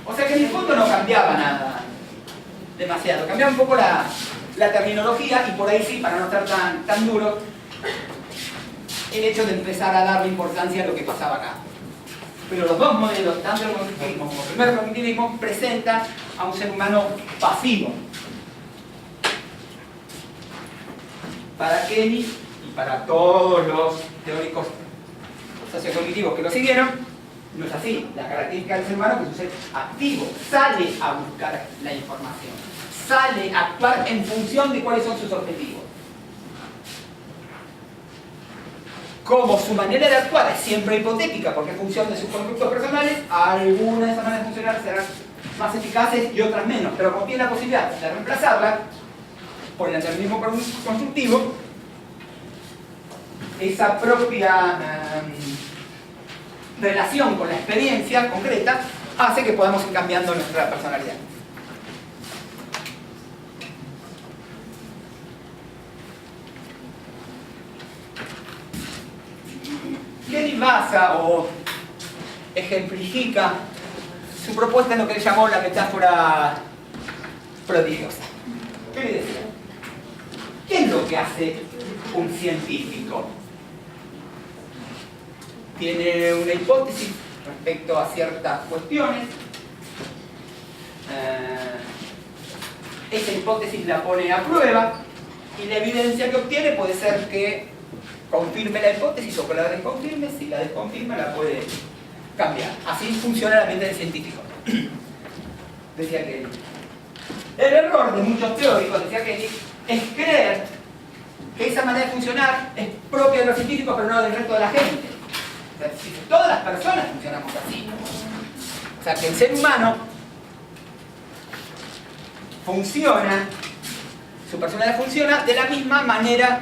O sea que en el fondo no cambiaba nada demasiado, cambiaba un poco la terminología y por ahí sí, para no estar tan duro, el hecho de empezar a darle importancia a lo que pasaba acá. Pero los dos modelos, tanto el cognitivismo como el primer cognitivismo, presentan a un ser humano pasivo. Para Kenny y para todos los teóricos sociocognitivos que lo siguieron, no es así. La característica del ser humano es que es un ser activo, sale a buscar la información, sale a actuar en función de cuáles son sus objetivos. Como su manera de actuar es siempre hipotética, porque es función de sus conductos personales, algunas de esas maneras de funcionar serán más eficaces y otras menos, pero como tiene la posibilidad de reemplazarla por el alternativismo constructivo, esa propia relación con la experiencia concreta hace que podamos ir cambiando nuestra personalidad. Kenny basa o ejemplifica su propuesta en lo que él llamó la metáfora prodigiosa. ¿Qué le decía? ¿Qué es lo que hace un científico? Tiene una hipótesis respecto a ciertas cuestiones. Esa hipótesis la pone a prueba y la evidencia que obtiene puede ser que confirme la hipótesis o que la desconfirme. Si la desconfirma la puede cambiar. Así funciona la mente del científico. Decía Kelly. El error de muchos teóricos, decía Kelly, es creer que esa manera de funcionar es propia de los científicos pero no del resto de la gente. O sea, si todas las personas funcionamos así. O sea, que el ser humano funciona, su personalidad funciona de la misma manera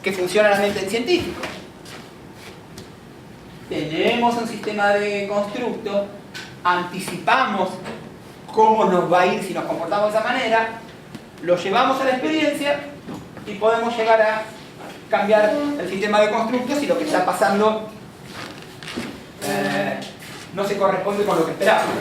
que funciona la mente del científico. Tenemos un sistema de constructo, anticipamos cómo nos va a ir si nos comportamos de esa manera, lo llevamos a la experiencia y podemos llegar a cambiar el sistema de constructo si lo que está pasando no se corresponde con lo que esperábamos.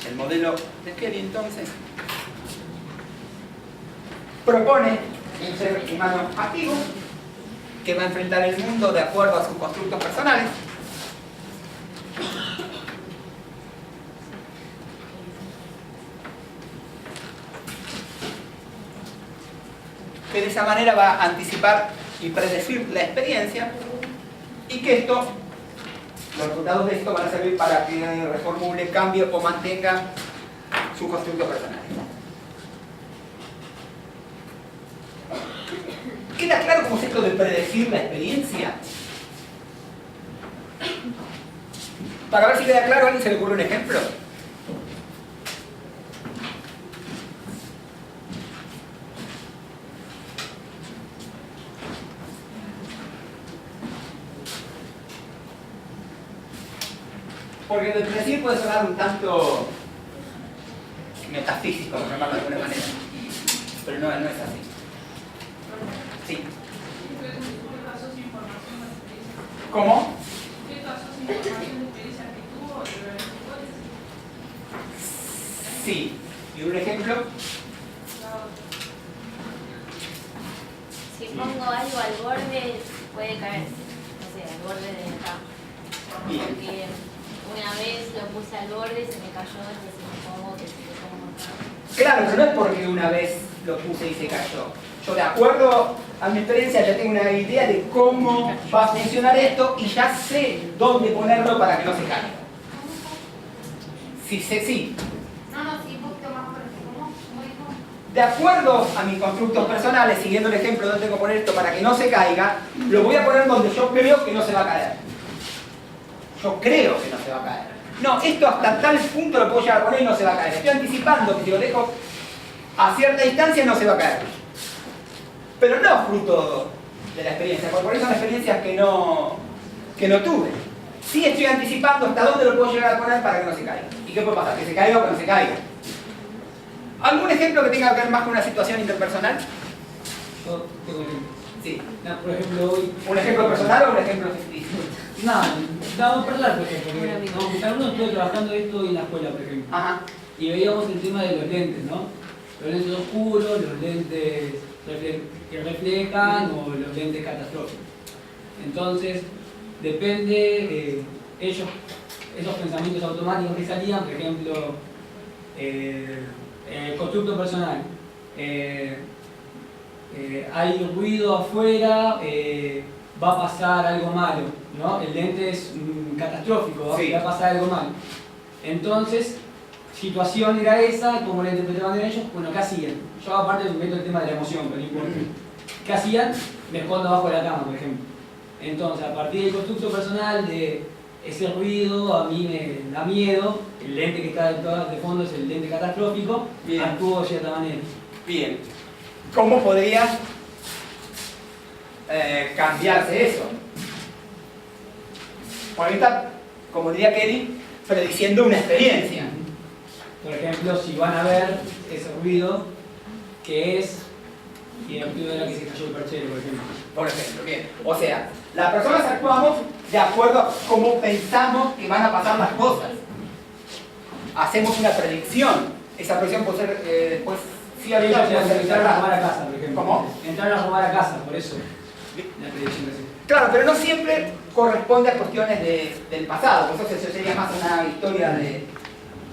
El modelo de Kelly entonces propone un ser humano activo que va a enfrentar el mundo de acuerdo a sus constructos personales. Que de esa manera va a anticipar y predecir la experiencia y que esto, los resultados de esto van a servir para que reformule, cambie o mantenga su constructo personal. ¿Queda claro cómo es esto de predecir la experiencia? Para ver si queda claro, ¿a alguien se le ocurre un ejemplo? Porque de predecir puede sonar un tanto metafísico, por llamarlo de alguna manera. Pero no es así. Sí. ¿Cómo? Sí. ¿Y un ejemplo? Si pongo algo al borde, puede caer, no sé, al borde de acá. Bien. Porque una vez lo puse al borde, se me cayó, entonces me pongo que se me pongo acá. Claro, pero no es porque una vez lo puse y se cayó. Yo, de acuerdo a mi experiencia, ya tengo una idea de cómo va a funcionar esto y ya sé dónde ponerlo para que no se caiga. Sí, sí. No, sí, un poquito más por aquí. ¿Cómo dijo? De acuerdo a mis constructos personales, siguiendo el ejemplo de dónde tengo que poner esto para que no se caiga, lo voy a poner donde yo creo que no se va a caer. Yo creo que no se va a caer. No, esto hasta tal punto lo puedo llegar a poner y no se va a caer. Estoy anticipando que si lo dejo a cierta distancia no se va a caer. Pero no fruto de la experiencia, porque por eso son experiencias que no tuve. Sí estoy anticipando hasta dónde lo puedo llegar a poner para que no se caiga. ¿Y qué puede pasar? ¿Que se caiga o que no se caiga? ¿Algún ejemplo que tenga que ver más con una situación interpersonal? Yo tengo un ejemplo. Sí. No, por ejemplo, hoy. ¿Un ejemplo personal o un ejemplo ficticio? No, vamos a hablar, por ejemplo. Porque algunos estuve trabajando esto en la escuela, por ejemplo. Ajá. Y veíamos el tema de los lentes, ¿no? Los lentes oscuros, los lentes que reflejan o los lentes catastróficos. Entonces, depende, esos pensamientos automáticos que salían, por ejemplo, el constructo personal. Hay ruido afuera, va a pasar algo malo, ¿no? El lente es catastrófico, Sí. va a pasar algo malo. Entonces, situación era esa, como la interpretaban ellos, bueno, ¿qué hacían? Yo aparte meto el tema de la emoción, pero no importa. ¿Qué hacían? Me escondo abajo de la cama, por ejemplo. Entonces, a partir del constructo personal de ese ruido, a mí me da miedo, el lente que está de fondo es el lente catastrófico, Bien. actúo de cierta manera. Bien. ¿Cómo podría cambiarse eso? Porque está, como diría Kelly, prediciendo una experiencia. Por ejemplo, si van a ver ese ruido, que es, y el ruido era que se cayó el perchero, por ejemplo. Por ejemplo, bien. O sea, las personas actuamos de acuerdo a cómo pensamos que van a pasar las cosas. hacemos una predicción. Esa predicción puede ser después cierta, Ellos puede ser entraron a robar a errada. casa, por ejemplo. ¿Cómo? Entraron a robar a casa, por eso. La predicción que hace. Claro, pero no siempre corresponde a cuestiones del pasado, por eso sería más una historia de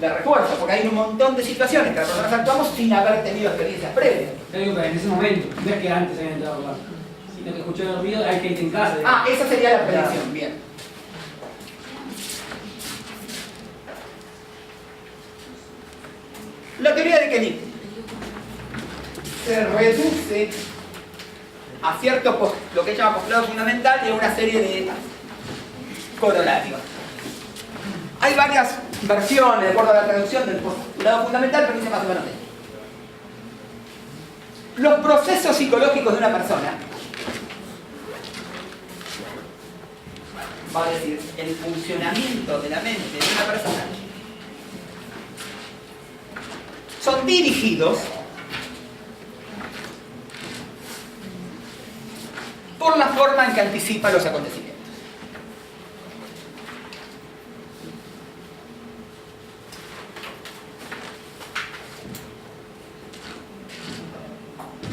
refuerzo, porque hay un montón de situaciones que las personas actuamos sin haber tenido experiencias previas. Te digo que en ese momento, no es que antes habían entrado a robar, sino que escucharon el ruido, hay gente en casa. Ah, esa sería la predicción, bien. La teoría de Kenny se reduce a cierto, lo que llama postulado fundamental, y a una serie de corolarios. Hay varias versiones, de acuerdo a la traducción del postulado fundamental, pero dice más o menos esto. Los procesos psicológicos de una persona, va a decir, el funcionamiento de la mente de una persona, son dirigidos por la forma en que anticipa los acontecimientos.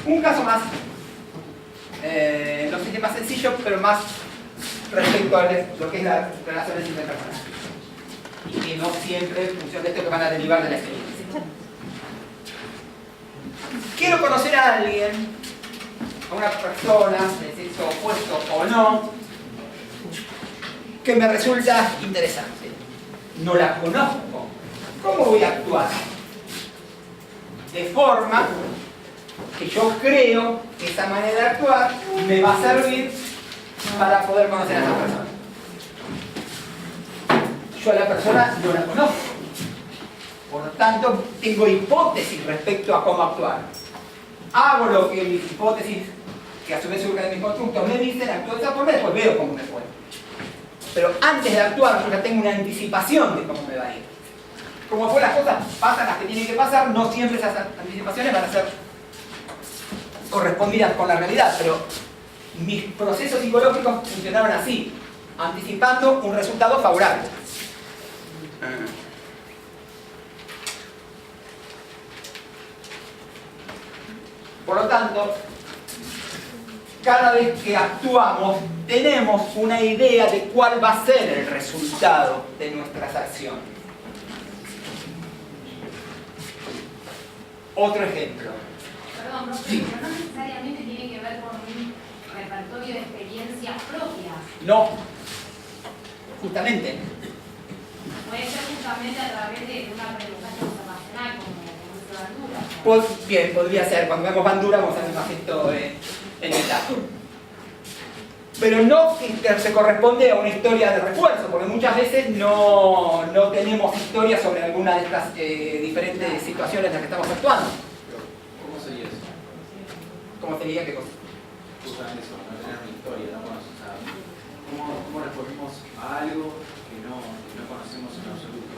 Un caso más, no sé qué más sencillo, pero más respecto a lo que es las relaciones interpersonales. Y que no siempre, en función de esto, que van a derivar de la experiencia. Quiero conocer a alguien, a una persona de sexo opuesto o no, que me resulta interesante. No la conozco. ¿Cómo voy a actuar? De forma que yo creo que esa manera de actuar me va a servir para poder conocer a esa persona. Yo a la persona no la conozco. Por lo tanto, tengo hipótesis respecto a cómo actuar. Hago lo que mis hipótesis, que a su vez surgen de mis constructos, me dicen, actúo de esa forma y después veo cómo me fue. Pero antes de actuar, yo ya tengo una anticipación de cómo me va a ir. Como después las cosas pasan las que tienen que pasar, no siempre esas anticipaciones van a ser correspondidas con la realidad, pero mis procesos psicológicos funcionaron así, anticipando un resultado favorable. Por lo tanto, cada vez que actuamos, tenemos una idea de cuál va a ser el resultado de nuestras acciones. Otro ejemplo. Perdón, profe, Sí. pero no necesariamente tiene que ver con un repertorio de experiencias propias. No. Justamente. Puede ser justamente a través de una aprendizaje observacional, como dice Bandura. Bien, podría ser. Cuando vemos Bandura vamos a ver más esto en detalle. Pero no se corresponde a una historia de refuerzo, porque muchas veces no tenemos historias sobre alguna de estas diferentes situaciones en las que estamos actuando. ¿Cómo sería eso? ¿Cómo sería qué cosa? Justamente eso, no tener una historia, no conocer, ¿cómo respondimos a algo que no conocemos en absoluto?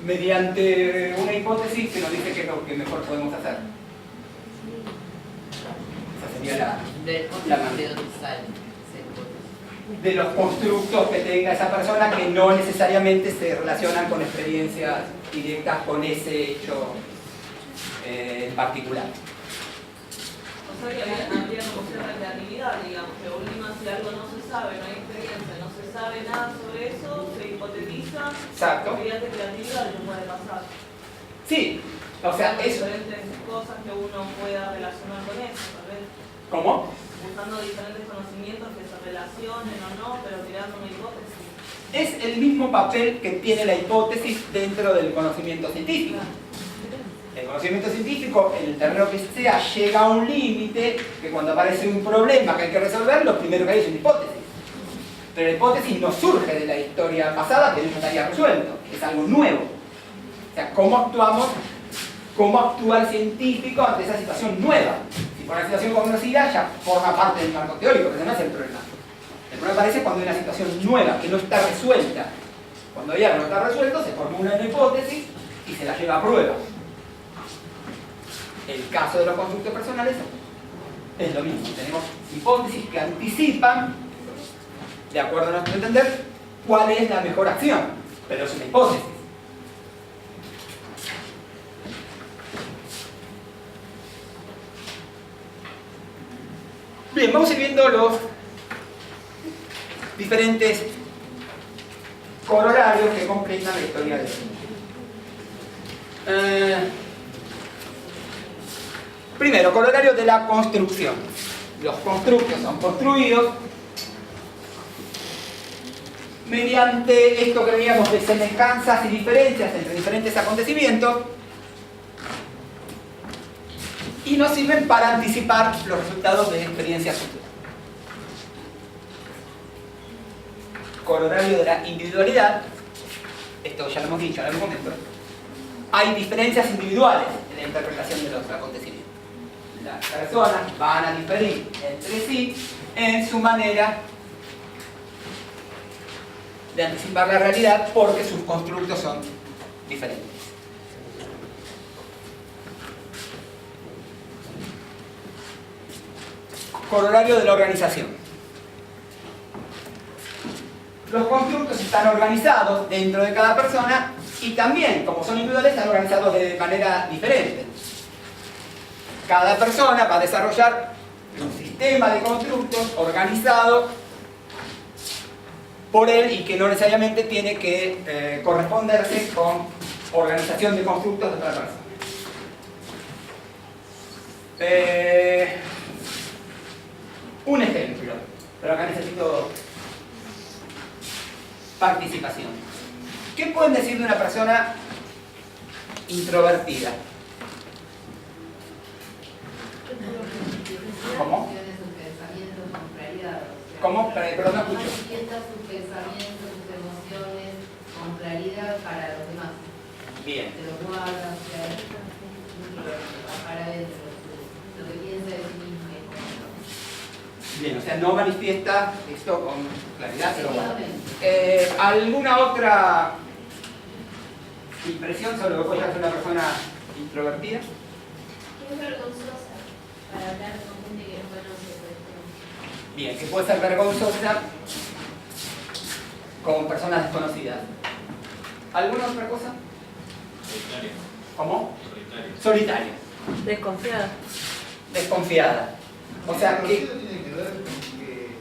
Mediante una hipótesis que nos dice qué es lo que mejor podemos hacer. Esa sería la manera de los constructos que tenga esa persona, que no necesariamente se relacionan con experiencias directas con ese hecho en particular. O sea que habría como cierta creatividad, digamos, que última si algo no se sabe, no hay experiencia, no se sabe nada sobre eso, se hipotetiza, Exacto. mediante creatividad no puede pasar. Sí, o sea, Buscando eso. diferentes cosas que uno pueda relacionar con eso, tal vez. ¿Cómo? Buscando diferentes conocimientos que se relacionen o no, pero tirando una hipótesis. Es el mismo papel que tiene la hipótesis dentro del conocimiento científico. El conocimiento científico, en el terreno que sea, llega a un límite que cuando aparece un problema que hay que resolver, lo primero que hay es una hipótesis. Pero la hipótesis no surge de la historia pasada, que no estaría resuelto, es algo nuevo. O sea, ¿cómo actuamos? ¿Cómo actúa el científico ante esa situación nueva? Si por una situación conocida ya forma parte del marco teórico, pero ese no es el problema. El problema aparece cuando hay una situación nueva que no está resuelta. Cuando hay algo no está resuelto, se formula una hipótesis y se la lleva a prueba. El caso de los constructos personales es lo mismo. Tenemos hipótesis que anticipan, de acuerdo a nuestro entender, cuál es la mejor acción. Pero es una hipótesis. Bien, vamos a ir viendo los diferentes corolarios que completan la historia de primero, corolario de la construcción. Los constructos son construidos mediante esto que veíamos de semejanzas y diferencias entre diferentes acontecimientos, y nos sirven para anticipar los resultados de experiencias futuras. Corolario de la individualidad, esto ya lo hemos dicho en algún momento, hay diferencias individuales en la interpretación de los acontecimientos. Las personas van a diferir entre sí en su manera de anticipar la realidad porque sus constructos son diferentes. Corolario de la organización. Los constructos están organizados dentro de cada persona y también, como son individuales, están organizados de manera diferente. Cada persona va a desarrollar un sistema de constructos organizado por él y que no necesariamente tiene que corresponderse con organización de constructos de otra persona. Un ejemplo, pero acá necesito participación. ¿Qué pueden decir de una persona introvertida? ¿Cómo? ¿Cómo? Perdón, no escucho. Manifiesta sus pensamientos, sus emociones con claridad para los demás. Bien. Se lo guarda, o sea, para adentro, lo que piensa de sí mismo. Bien, o sea, no manifiesta esto con claridad, pero bueno. ¿Alguna otra impresión sobre lo que puede ser una persona introvertida? Es vergonzosa para hablar con gente que no conoce, por ejemplo. Bien, que puede ser vergonzosa con personas desconocidas. ¿Alguna otra cosa? Solitaria. ¿Cómo? Solitaria. Solitaria. Desconfiada. Desconfiada. O sea, que... tiene que ver con que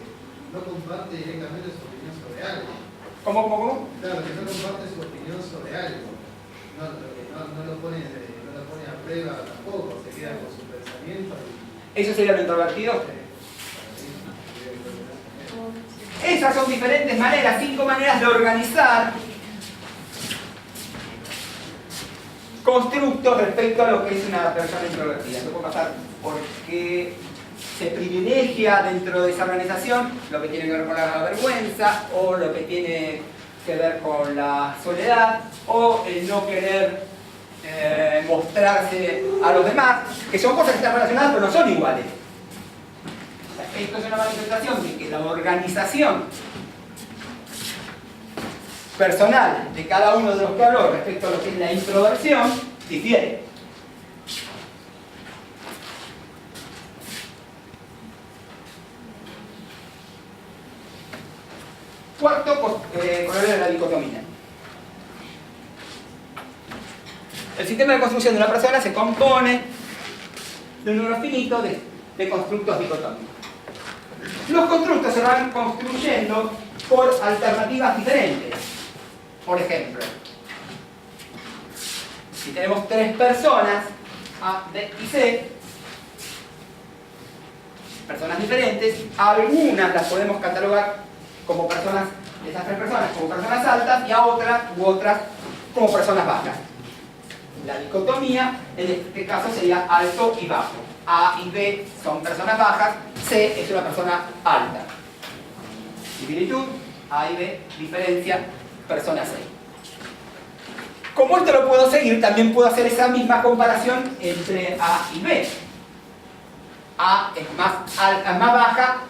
no comparte directamente su opinión sobre algo. ¿Cómo? Claro, que no comparte su opinión sobre algo. No lo pone a prueba tampoco, se queda con su pensamiento. ¿Eso sería lo introvertido? Esas son diferentes maneras, 5 maneras de organizar constructos respecto a lo que es una persona introvertida. Esto puede pasar porque se privilegia dentro de esa organización lo que tiene que ver con la vergüenza, o lo que tiene que ver con la soledad, o el no querer mostrarse a los demás, que son cosas que están relacionadas pero no son iguales. Esto es una manifestación de que la organización personal de cada uno de los que habló respecto a lo que es la introversión difiere. Cuarto, corolario de la dicotomía. El sistema de construcción de una persona se compone de un número finito de constructos dicotómicos. Los constructos se van construyendo por alternativas diferentes. Por ejemplo, si tenemos 3 personas, A, B y C, personas diferentes, algunas las podemos catalogar como personas, esas 3 personas, como personas altas, y a otras u otras como personas bajas. La dicotomía en este caso sería alto y bajo. A y B son personas bajas, C es una persona alta. Similitud, A y B, diferencia, persona C. Como esto lo puedo seguir, también puedo hacer esa misma comparación entre A y B. A es más baja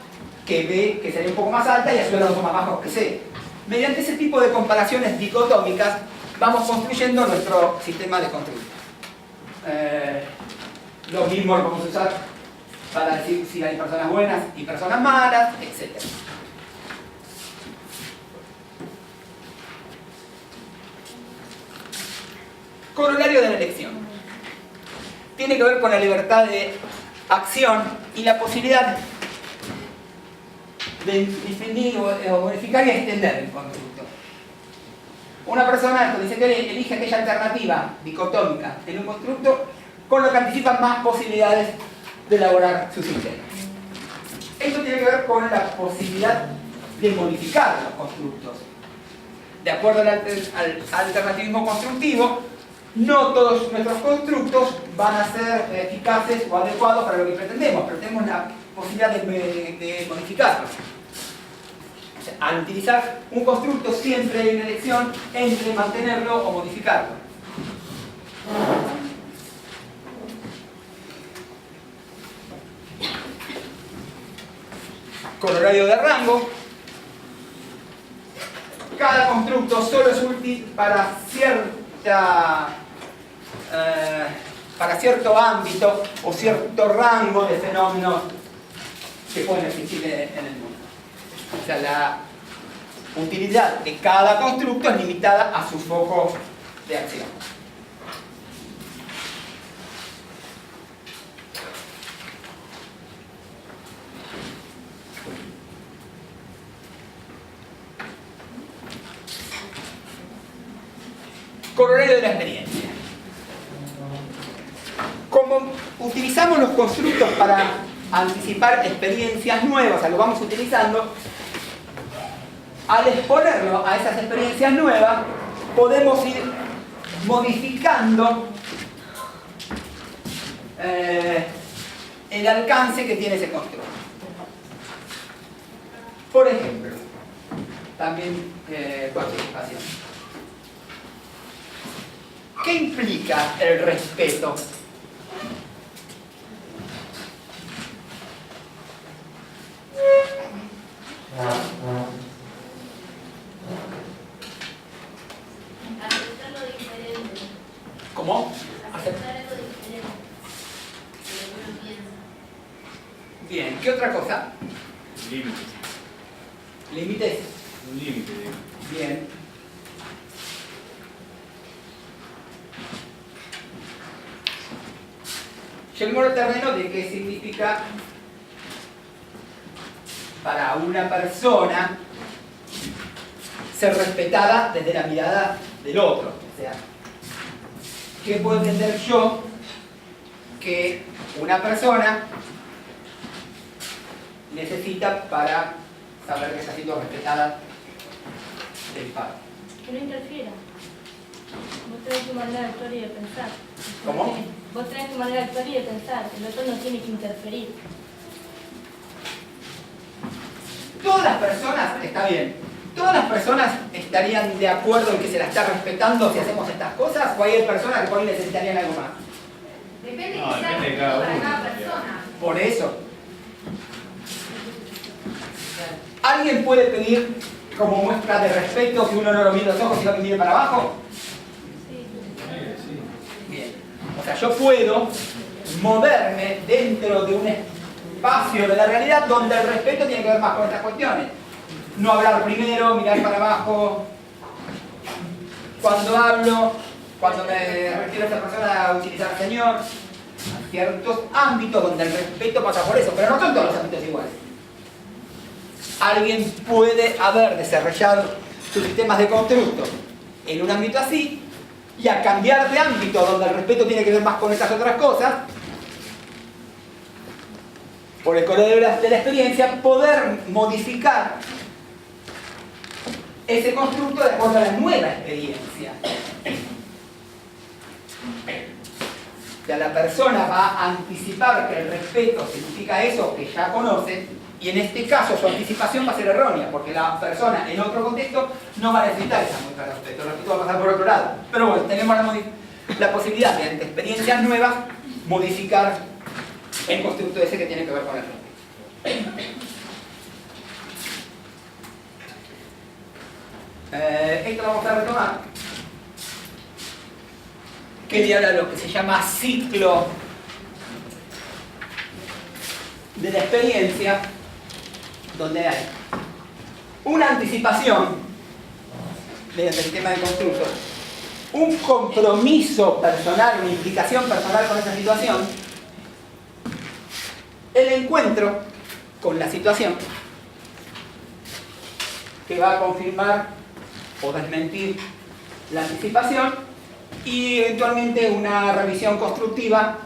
que B, que sería un poco más alta, y a su vez los dos más bajos que C. Mediante ese tipo de comparaciones dicotómicas vamos construyendo nuestro sistema de construcción. Lo mismo lo vamos a usar para decir si hay personas buenas y personas malas, etc. Corolario de la elección. Tiene que ver con la libertad de acción y la posibilidad definir o modificar y extender el constructo. Una persona en condición teórica elige aquella alternativa dicotómica en un constructo con lo que anticipa más posibilidades de elaborar su sistema. Esto tiene que ver con la posibilidad de modificar los constructos. De acuerdo al alternativismo constructivo, no todos nuestros constructos van a ser eficaces o adecuados para lo que pretendemos, pero tenemos la posibilidad de modificarlos. O sea, al utilizar un constructo siempre hay una elección entre mantenerlo o modificarlo. Corolario de rango. Cada constructo solo es útil para cierto ámbito o cierto rango de fenómenos que pueden existir en el mundo. O sea, la utilidad de cada constructo es limitada a su foco de acción. Corolario de la experiencia. Como utilizamos los constructos para anticipar experiencias nuevas, o sea, lo vamos utilizando, al exponerlo a esas experiencias nuevas, podemos ir modificando el alcance que tiene ese constructo. Por ejemplo, también participación. ¿Qué implica el respeto? Aceptar lo diferente. ¿Cómo? Aceptar lo diferente. Lo que uno piensa. Bien, ¿qué otra cosa? Límites. ¿Límites? Un límite, digo. Bien. Lleguemos al terreno de qué significa para una persona ser respetada desde la mirada del otro. O sea, ¿qué puedo entender yo que una persona necesita para saber que está siendo respetada del par? Que no interfiera. Vos tenés tu manera de actuar y de pensar. ¿Cómo? Vos tenés tu manera de actuar y de pensar. El otro no tiene que interferir. Todas las personas, está bien, todas las personas estarían de acuerdo en que se la está respetando si hacemos estas cosas, o hay personas que por ahí necesitarían algo más. Depende No, que sea depende de respeto cada para uno. cada persona. Por eso. ¿Alguien puede pedir como muestra de respeto que uno no lo mire los ojos sino que mire para abajo? Bien. O sea, yo puedo moverme dentro de un espacio de la realidad donde el respeto tiene que ver más con estas cuestiones. No hablar primero, mirar para abajo. Cuando hablo, cuando me refiero a esta persona a utilizar señor, a ciertos ámbitos donde el respeto pasa por eso, pero no son todos los ámbitos iguales. Alguien puede haber desarrollado sus sistemas de constructo en un ámbito así, y a cambiar de ámbito donde el respeto tiene que ver más con estas otras cosas, por el corolario de la experiencia, poder modificar ese constructo de acuerdo a la nueva experiencia. O sea, la persona va a anticipar que el respeto significa eso que ya conoce, y en este caso su anticipación va a ser errónea, porque la persona en otro contexto no va a necesitar esa modificación de respeto, el respeto va a pasar por otro lado. Pero bueno, tenemos la posibilidad de, ante experiencias nuevas, modificar el constructo ese que tiene que ver con el respeto. Esto lo vamos a retomar, que viene ahora lo que se llama ciclo de la experiencia, donde hay una anticipación mediante el sistema de constructo, un compromiso personal, una implicación personal con esa situación, el encuentro con la situación que va a confirmar o desmentir la anticipación y eventualmente una revisión constructiva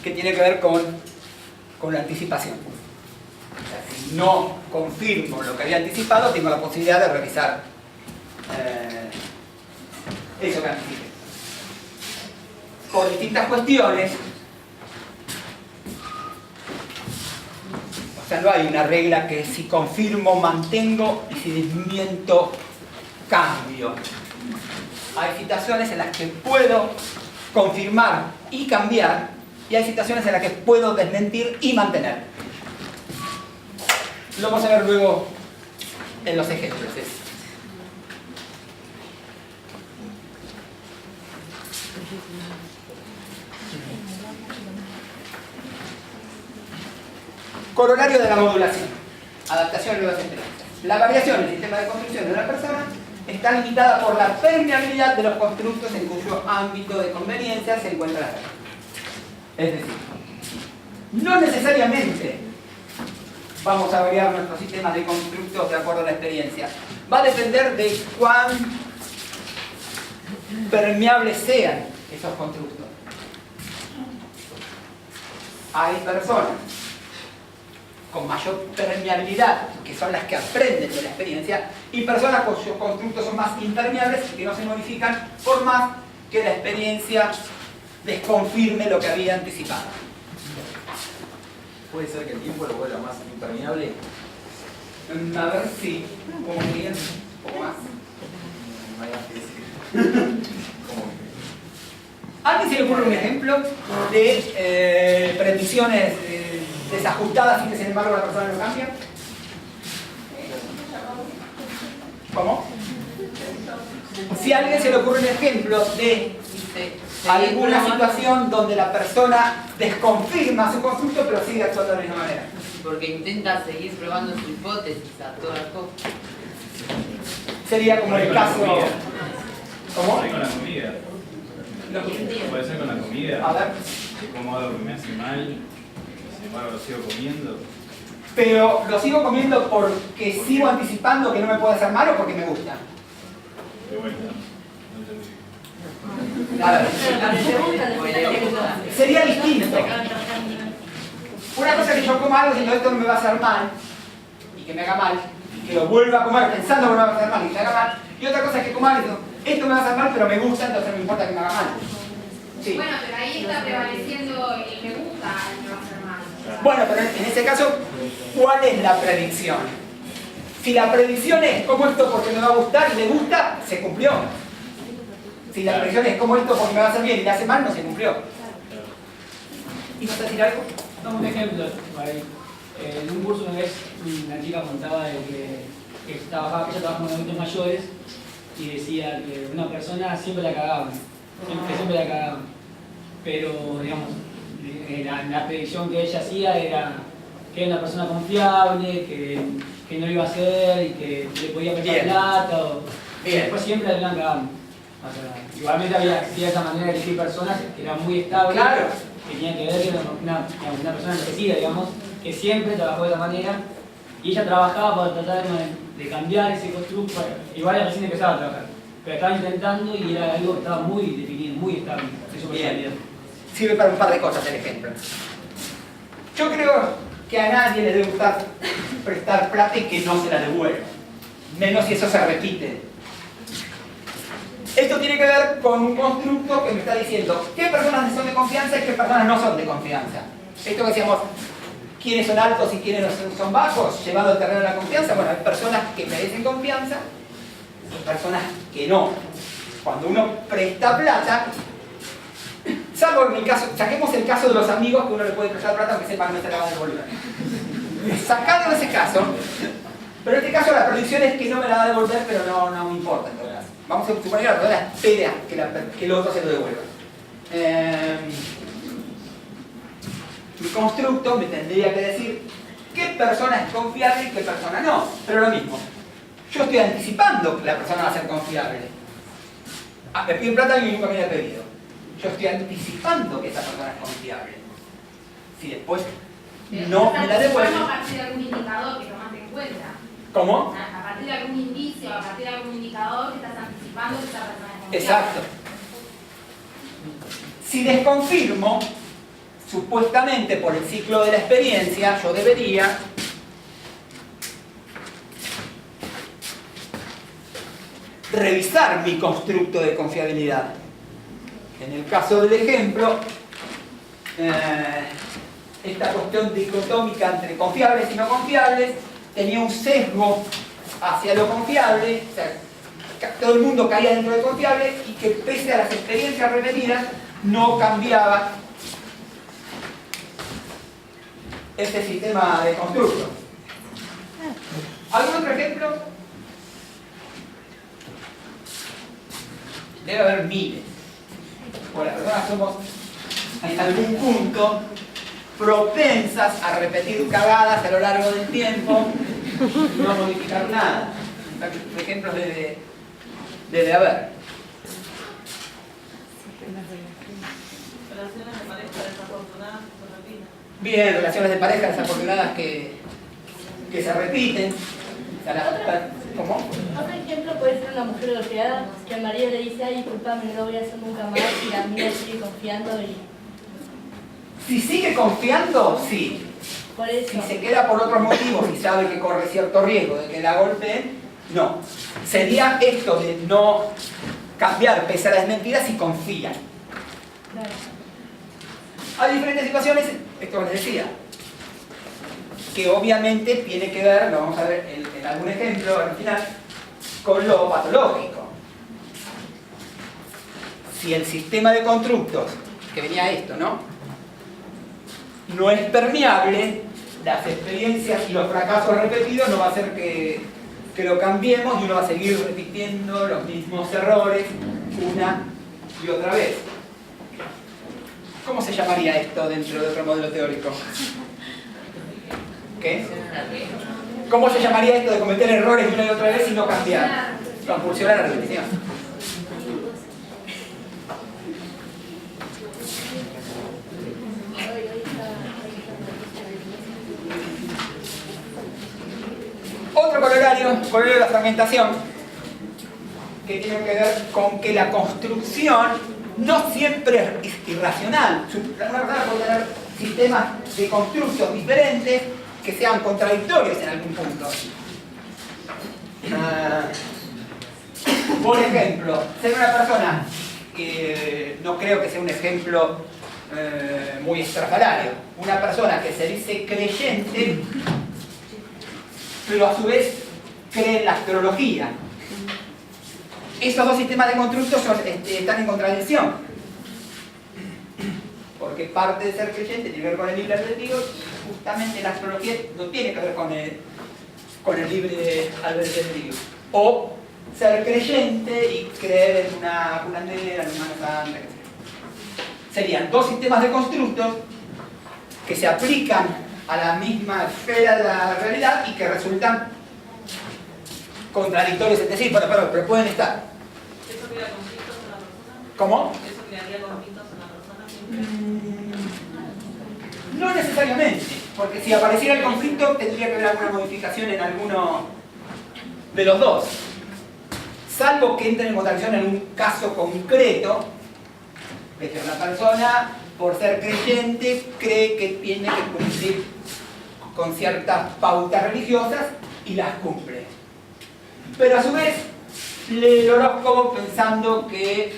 que tiene que ver con la anticipación. O sea, si no confirmo lo que había anticipado, tengo la posibilidad de revisar eso que anticipé. Por distintas cuestiones, o sea, no hay una regla que si confirmo mantengo y si desmiento cambio. Hay situaciones en las que puedo confirmar y cambiar y hay situaciones en las que puedo desmentir y mantener. Lo vamos a ver luego en los ejemplos. Corolario de la modulación. Adaptación a nuevas experiencias. La variación del sistema de construcción de una persona está limitada por la permeabilidad de los constructos en cuyo ámbito de conveniencia se encuentra la persona. Es decir, no necesariamente vamos a variar nuestros sistemas de constructos de acuerdo a la experiencia. Va a depender de cuán permeables sean esos constructos. Hay personas con mayor permeabilidad, que son las que aprenden de la experiencia, y personas cuyos constructos son más impermeables y que no se modifican por más que la experiencia desconfirme lo que había anticipado. ¿Puede ser que el tiempo lo vuelva más impermeable? A ver si, como dirían, un poco más. No hay más que decir. ¿Cómo que? ¿Alguien se le ocurre un ejemplo de predicciones desajustadas y que sin embargo la persona no cambia? ¿Cómo? Si a alguien se le ocurre un ejemplo de alguna situación donde la persona desconfirma su constructo pero sigue actuando de la misma manera. Porque intenta seguir probando su hipótesis a toda costa. Sería como el caso... ¿Cómo? Con la comida. Puede ser con la comida. A ver. Como algo que me hace mal, sin embargo lo sigo comiendo. Pero lo sigo comiendo porque sigo anticipando que no me puede hacer mal o porque me gusta. De vuelta. A ver. Sería distinto. Una cosa es que yo coma algo diciendo esto no me va a hacer mal y que me haga mal y que lo vuelva a comer pensando que no me va a hacer mal y que me haga mal, y otra cosa es que coma algo esto me va a hacer mal pero me gusta, entonces no me importa que me haga mal. Sí. Bueno, pero ahí está prevaleciendo el me gusta, el me va a hacer mal. Bueno, pero en ese caso, ¿cuál es la predicción? Si la predicción es como esto porque me va a gustar y le gusta, se cumplió. Si la predicción es como esto porque me va a hacer bien y le hace mal, no se cumplió. ¿Ibas a decir algo? No, un ejemplo. En un curso una vez una chica contaba de que ella trabajaba con adultos mayores y decía que una persona siempre la cagaban, siempre la cagaban. Pero, digamos, la predicción que ella hacía era que era una persona confiable, que no iba a hacer y que le podía prestar plata. Y después siempre la cagaban. O sea, igualmente había cierta manera de elegir personas que eran muy estables, claro, que tenían que ver que era una persona enriquecida, digamos, que siempre trabajó de esa manera y ella trabajaba para tratar de cambiar ese constructo. Igual ella recién empezaba a trabajar, pero estaba intentando y era algo que estaba muy definido, muy estable. Eso bien. Sirve para un par de cosas el ejemplo. Yo creo que a nadie le debe gustar prestar plata y que no se la devuelva, menos si eso se repite. Esto tiene que ver con un constructo que me está diciendo qué personas son de confianza y qué personas no son de confianza. Esto que decíamos, quiénes son altos y quiénes son bajos, llevado al terreno de la confianza. Bueno, hay personas que merecen confianza y personas que no. Cuando uno presta plata, salvo en el caso, saquemos el caso de los amigos que uno le puede prestar plata aunque sepa que no se la va a devolver. Sacando ese caso, pero en este caso la predicción es que no me la va a devolver, pero no me importa en todo caso. Vamos a suponer que la persona espera que el otro se lo devuelva. Mi constructo me tendría que decir qué persona es confiable y qué persona no. Pero lo mismo, yo estoy anticipando que la persona va a ser confiable. Me piden plata y nunca me la he pedido. Yo estoy anticipando que esa persona es confiable. Si después no me la devuelven. A partir de algún indicador que tomaste en cuenta. ¿Cómo? A partir de algún indicio, a partir de algún indicador que estás anticipando que esa persona es confiable. Exacto. Si desconfirmo, supuestamente por el ciclo de la experiencia, yo debería revisar mi constructo de confiabilidad. En el caso del ejemplo, esta cuestión dicotómica entre confiables y no confiables tenía un sesgo hacia lo confiable, o sea, todo el mundo caía dentro de confiable y que pese a las experiencias repetidas no cambiaba este sistema de constructo. ¿Algún otro ejemplo? Debe haber miles. Porque las personas somos en algún punto propensas a repetir cagadas a lo largo del tiempo y no modificar nada. Ejemplos debe haber. Relaciones de pareja desafortunadas que se repiten. Bien, relaciones de pareja desafortunadas que se repiten. ¿Cómo? Otro ejemplo puede ser una mujer golpeada, que al marido le dice, ay, disculpame, no lo voy a hacer nunca más, y la amiga sigue confiando y... Si sigue confiando, sí. Por eso... Si se queda por otros motivos y sabe que corre cierto riesgo de que la golpeen, no. Sería esto de no cambiar pese a las mentiras si confía. Claro. Hay diferentes situaciones, esto les decía, que obviamente tiene que ver, lo vamos a ver en algún ejemplo al final, con lo patológico. Si el sistema de constructos, que venía esto, ¿no? No es permeable, las experiencias y los fracasos repetidos no va a hacer que lo cambiemos y uno va a seguir repitiendo los mismos errores una y otra vez. ¿Cómo se llamaría esto dentro de otro modelo teórico? ¿Qué? ¿Cómo se llamaría esto de cometer errores una y otra vez y no cambiar? Compulsión a la repetición. Otro corolario de la fragmentación, que tiene que ver con que la construcción no siempre es irracional. Una persona puede tener sistemas de constructos diferentes que sean contradictorios en algún punto. Por ejemplo, ser una persona que no creo que sea un ejemplo muy estrafalario, una persona que se dice creyente pero a su vez cree en la astrología. Esos dos sistemas de constructos están en contradicción, porque parte de ser creyente tiene que ver con el libre albedrío y justamente la astrología no tiene que ver con el libre albedrío. O ser creyente y creer en una curandera, en una santa, etc. Serían dos sistemas de constructos que se aplican a la misma esfera de la realidad y que resultan contradictorios entre sí, pero pueden estar. ¿Eso crea conflictos en la persona? ¿Cómo? ¿Eso crearía conflictos en la persona? No necesariamente, porque si apareciera el conflicto tendría que haber alguna modificación en alguno de los dos. Salvo que entren en contradicción en un caso concreto, de que una persona, por ser creyente, cree que tiene que cumplir con ciertas pautas religiosas y las cumple. Pero a su vez, lee el horóscopo pensando que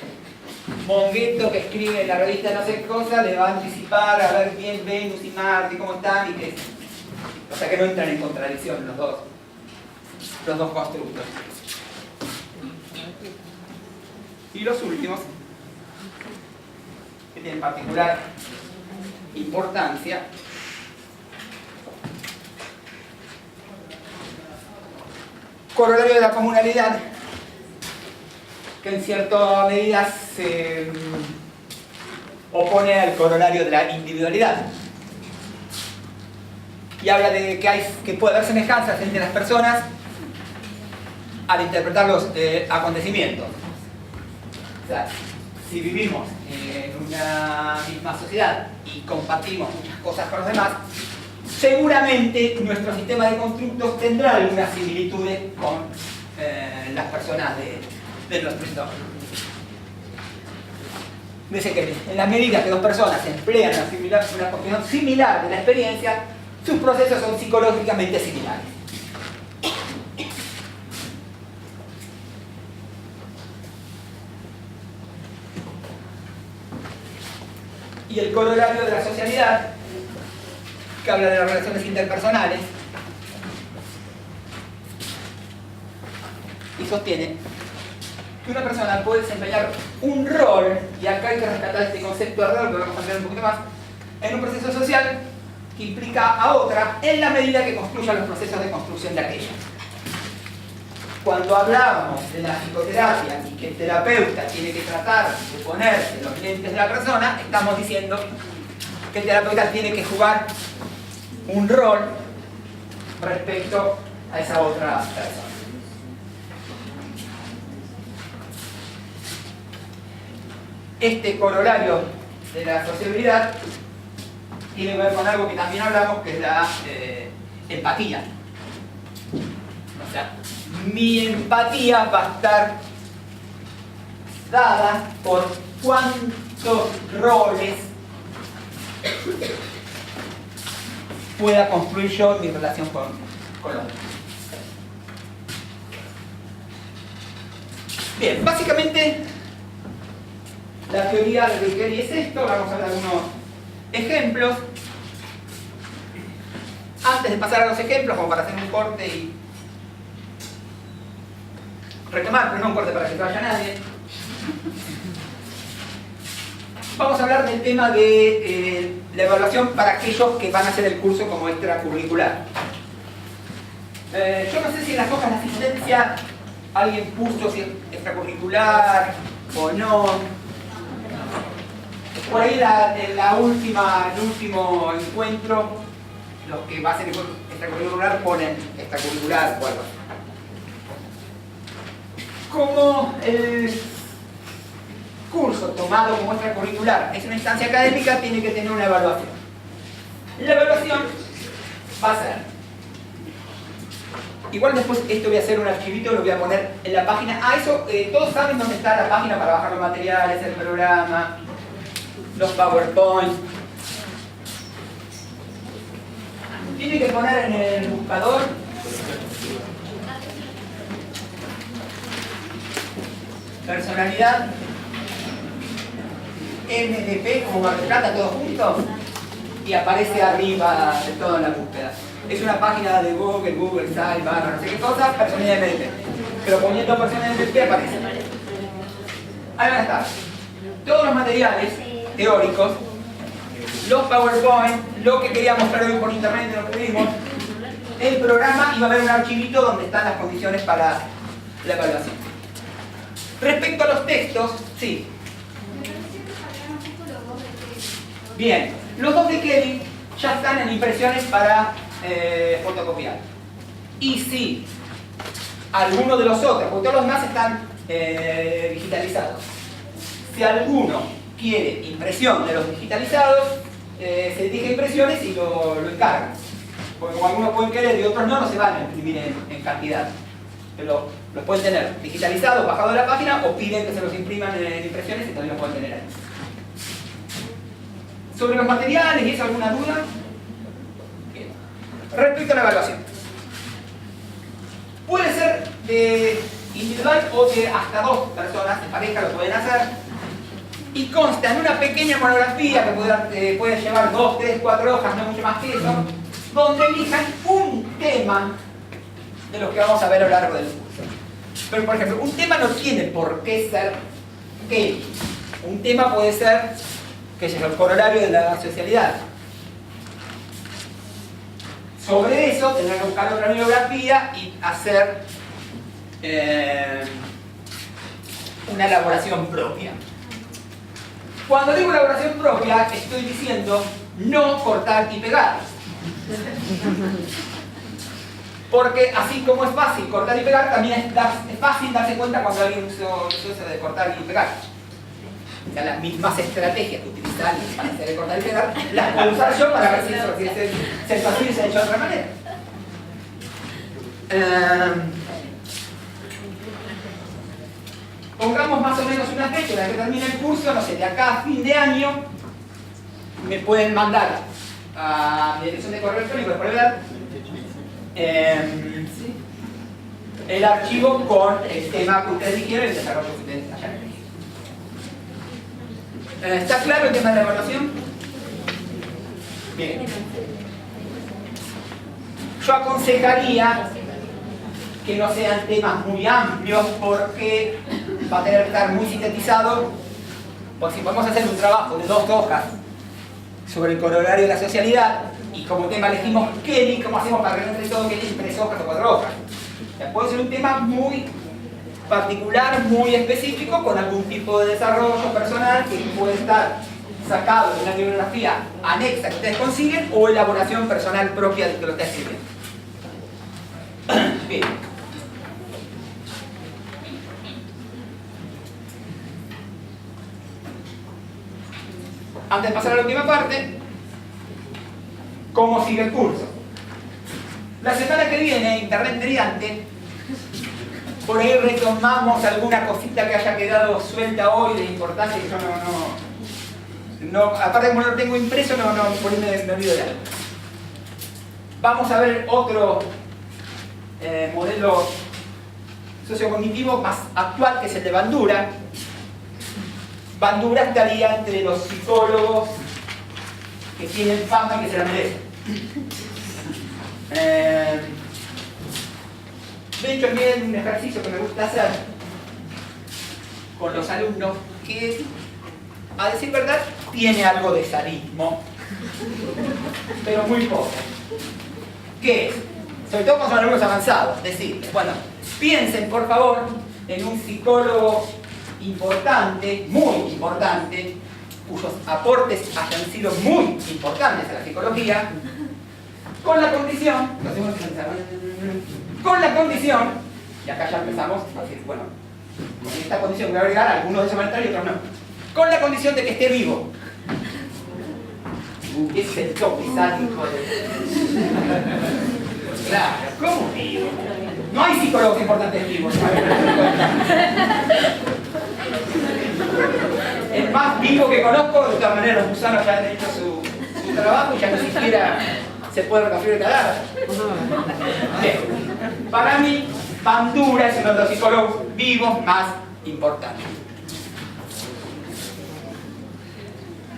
Mongueto, que escribe en la revista no sé qué cosa, le va a anticipar a ver bien Venus y Marte y cómo están, y que, o sea que no entran en contradicción los dos constructos. Y los últimos, que tienen particular importancia, corolario de la comunalidad, que en cierta medida se opone al corolario de la individualidad. Y habla de que puede haber semejanzas entre las personas al interpretar los acontecimientos. O sea, si vivimos en una misma sociedad y compartimos muchas cosas con los demás, seguramente nuestro sistema de constructos tendrá algunas similitudes con las personas de nuestro entorno. Dice que en la medida que dos personas emplean una construcción similar de la experiencia, sus procesos son psicológicamente similares. Y el corolario de la socialidad, que habla de las relaciones interpersonales, y sostiene que una persona puede desempeñar un rol, y acá hay que rescatar este concepto de rol, que lo vamos a ver un poquito más, en un proceso social que implica a otra en la medida que construya los procesos de construcción de aquella. Cuando hablábamos de la psicoterapia y que el terapeuta tiene que tratar de ponerse los lentes de la persona, estamos diciendo que el terapeuta tiene que jugar un rol respecto a esa otra persona. Este corolario de la sociabilidad tiene que ver con algo que también hablamos, que es la empatía. O sea, mi empatía va a estar dada por cuántos roles pueda construir yo en mi relación con los demás. Bien, básicamente la teoría de Kelly es esto. Vamos a ver algunos ejemplos. Antes de pasar a los ejemplos, como para hacer un corte y retomar, pero no un corte para que no vaya nadie, vamos a hablar del tema de la evaluación para aquellos que van a hacer el curso como extracurricular. Yo no sé si en las hojas de asistencia alguien puso si es extracurricular o no. Por ahí el último encuentro, los que va a ser extracurricular ponen extracurricular o algo así. Como el curso tomado como extracurricular es una instancia académica, tiene que tener una evaluación. La evaluación va a ser, igual después esto voy a hacer un archivito, lo voy a poner en la página. Eso, todos saben dónde está la página para bajar los materiales, el programa, los PowerPoint. Tiene que poner en el buscador personalidad MDP como Mar del Plata, todo junto, y aparece arriba de todo en la búsqueda. Es una página de Google Site, barra, no sé qué cosa, personalidad MDP. Pero poniendo personalidad MDP aparece. Ahí van a estar todos los materiales teóricos, los PowerPoint, lo que quería mostrar hoy por internet, lo que vimos, el programa, y va a haber un archivito donde están las condiciones para la evaluación. Respecto a los textos, sí. Bien, los dos de Kelly ya están en impresiones para fotocopiar. Y si alguno de los otros, porque todos los demás están digitalizados, si alguno quiere impresión de los digitalizados, se dirige a impresiones y lo encargan. Porque como algunos pueden querer y otros no se van a imprimir en cantidad. Pero los pueden tener digitalizados, bajados de la página, o piden que se los impriman en impresiones y también los pueden tener ahí. Sobre los materiales, ¿y eso alguna duda? Bien. Respecto a la evaluación. Puede ser de individual o de hasta 2 personas, en pareja lo pueden hacer. Y consta en una pequeña monografía que puede llevar 2, 3, 4 hojas, no mucho más que eso, donde elijan un tema de los que vamos a ver a lo largo del curso. Pero, por ejemplo, un tema no tiene por qué ser Kelly. Un tema puede ser, que es el corolario de la socialidad. Sobre eso tendrán que buscar otra bibliografía y hacer una elaboración propia. Cuando digo elaboración propia, estoy diciendo no cortar y pegar. Porque así como es fácil cortar y pegar, también es fácil darse cuenta cuando alguien usó eso de cortar y pegar. O sea, las mismas estrategias que utilizan para hacer el cortar y pegar, las puedo usar yo para ver si eso se fácil se ha hecho de otra manera. Pongamos más o menos una fecha, la que termine el curso, no sé, de acá a fin de año, me pueden mandar a mi dirección de correo electrónico, después el archivo con el tema que ustedes dijeron y el desarrollo que ustedes hayan elegido. ¿Está claro el tema de la evaluación? Bien. Yo aconsejaría que no sean temas muy amplios porque va a tener que estar muy sintetizado. Porque si podemos hacer un trabajo de 2 hojas sobre el corolario de la socialidad y como tema elegimos Kelly, ¿cómo hacemos para que no entre todo Kelly en 3 hojas o 4 hojas? O sea, puede ser un tema muy particular, muy específico, con algún tipo de desarrollo personal que puede estar sacado de una bibliografía anexa que ustedes consiguen o elaboración personal propia de que lo está escribiendo. Bien. Antes de pasar a la última parte, ¿cómo sigue el curso? La semana que viene, Internet mediante, por ahí retomamos alguna cosita que haya quedado suelta hoy de importante que yo no aparte de como no lo tengo impreso, por ahí me olvido de algo. Vamos a ver otro modelo sociocognitivo más actual, que es el de Bandura. Bandura estaría entre los psicólogos que tienen fama y que se la merecen. De hecho, hay un ejercicio que me gusta hacer con los alumnos que, a decir verdad, tiene algo de sadismo, pero muy poco. ¿Qué es? Sobre todo cuando son alumnos avanzados, decirles, bueno, piensen por favor en un psicólogo importante, muy importante, cuyos aportes hayan sido muy importantes a la psicología, con la condición, y acá ya empezamos a decir, bueno, con esta condición voy a agregar, algunos de ellos van a estar y otros no, con la condición de que esté vivo. Ese es el toque sádico de... Claro, ¿cómo vivo? No hay psicólogos importantes vivos. El más vivo que conozco, de todas maneras, los gusanos ya han hecho su trabajo y ya ni siquiera se puede reconstruir el cadáver. Bien. Para mí, Bandura es uno de los psicólogos vivos más importantes.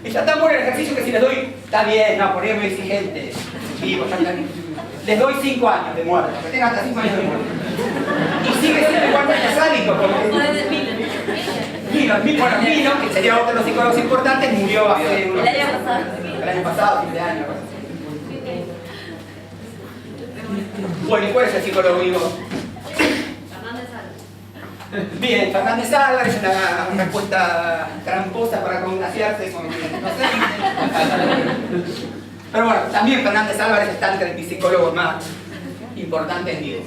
Está tan bueno el ejercicio que si les doy, está bien, no, por ahí es muy exigente, vivo, ya está bien. Les doy 5 años de muerte, que tengan hasta 5 años de muerte. Y sigue siendo igual de sádico, porque... Milo, que sería otro de los psicólogos importantes, murió hace unos... El año pasado, fin de año. Bueno, ¿y cuál es el psicólogo vivo? Fernández Álvarez. Bien, Fernández Álvarez, una respuesta tramposa para congraciarse con... no sé. Pero bueno, también Fernández Álvarez está entre mis psicólogos más importantes vivos.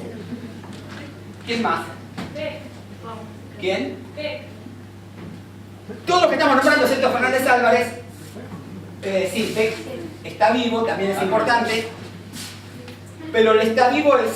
¿Quién más? ¿Quién? Todos los que estamos nombrando, excepto Fernández Álvarez, sí, Beck está vivo, también es importante, pero el está vivo es...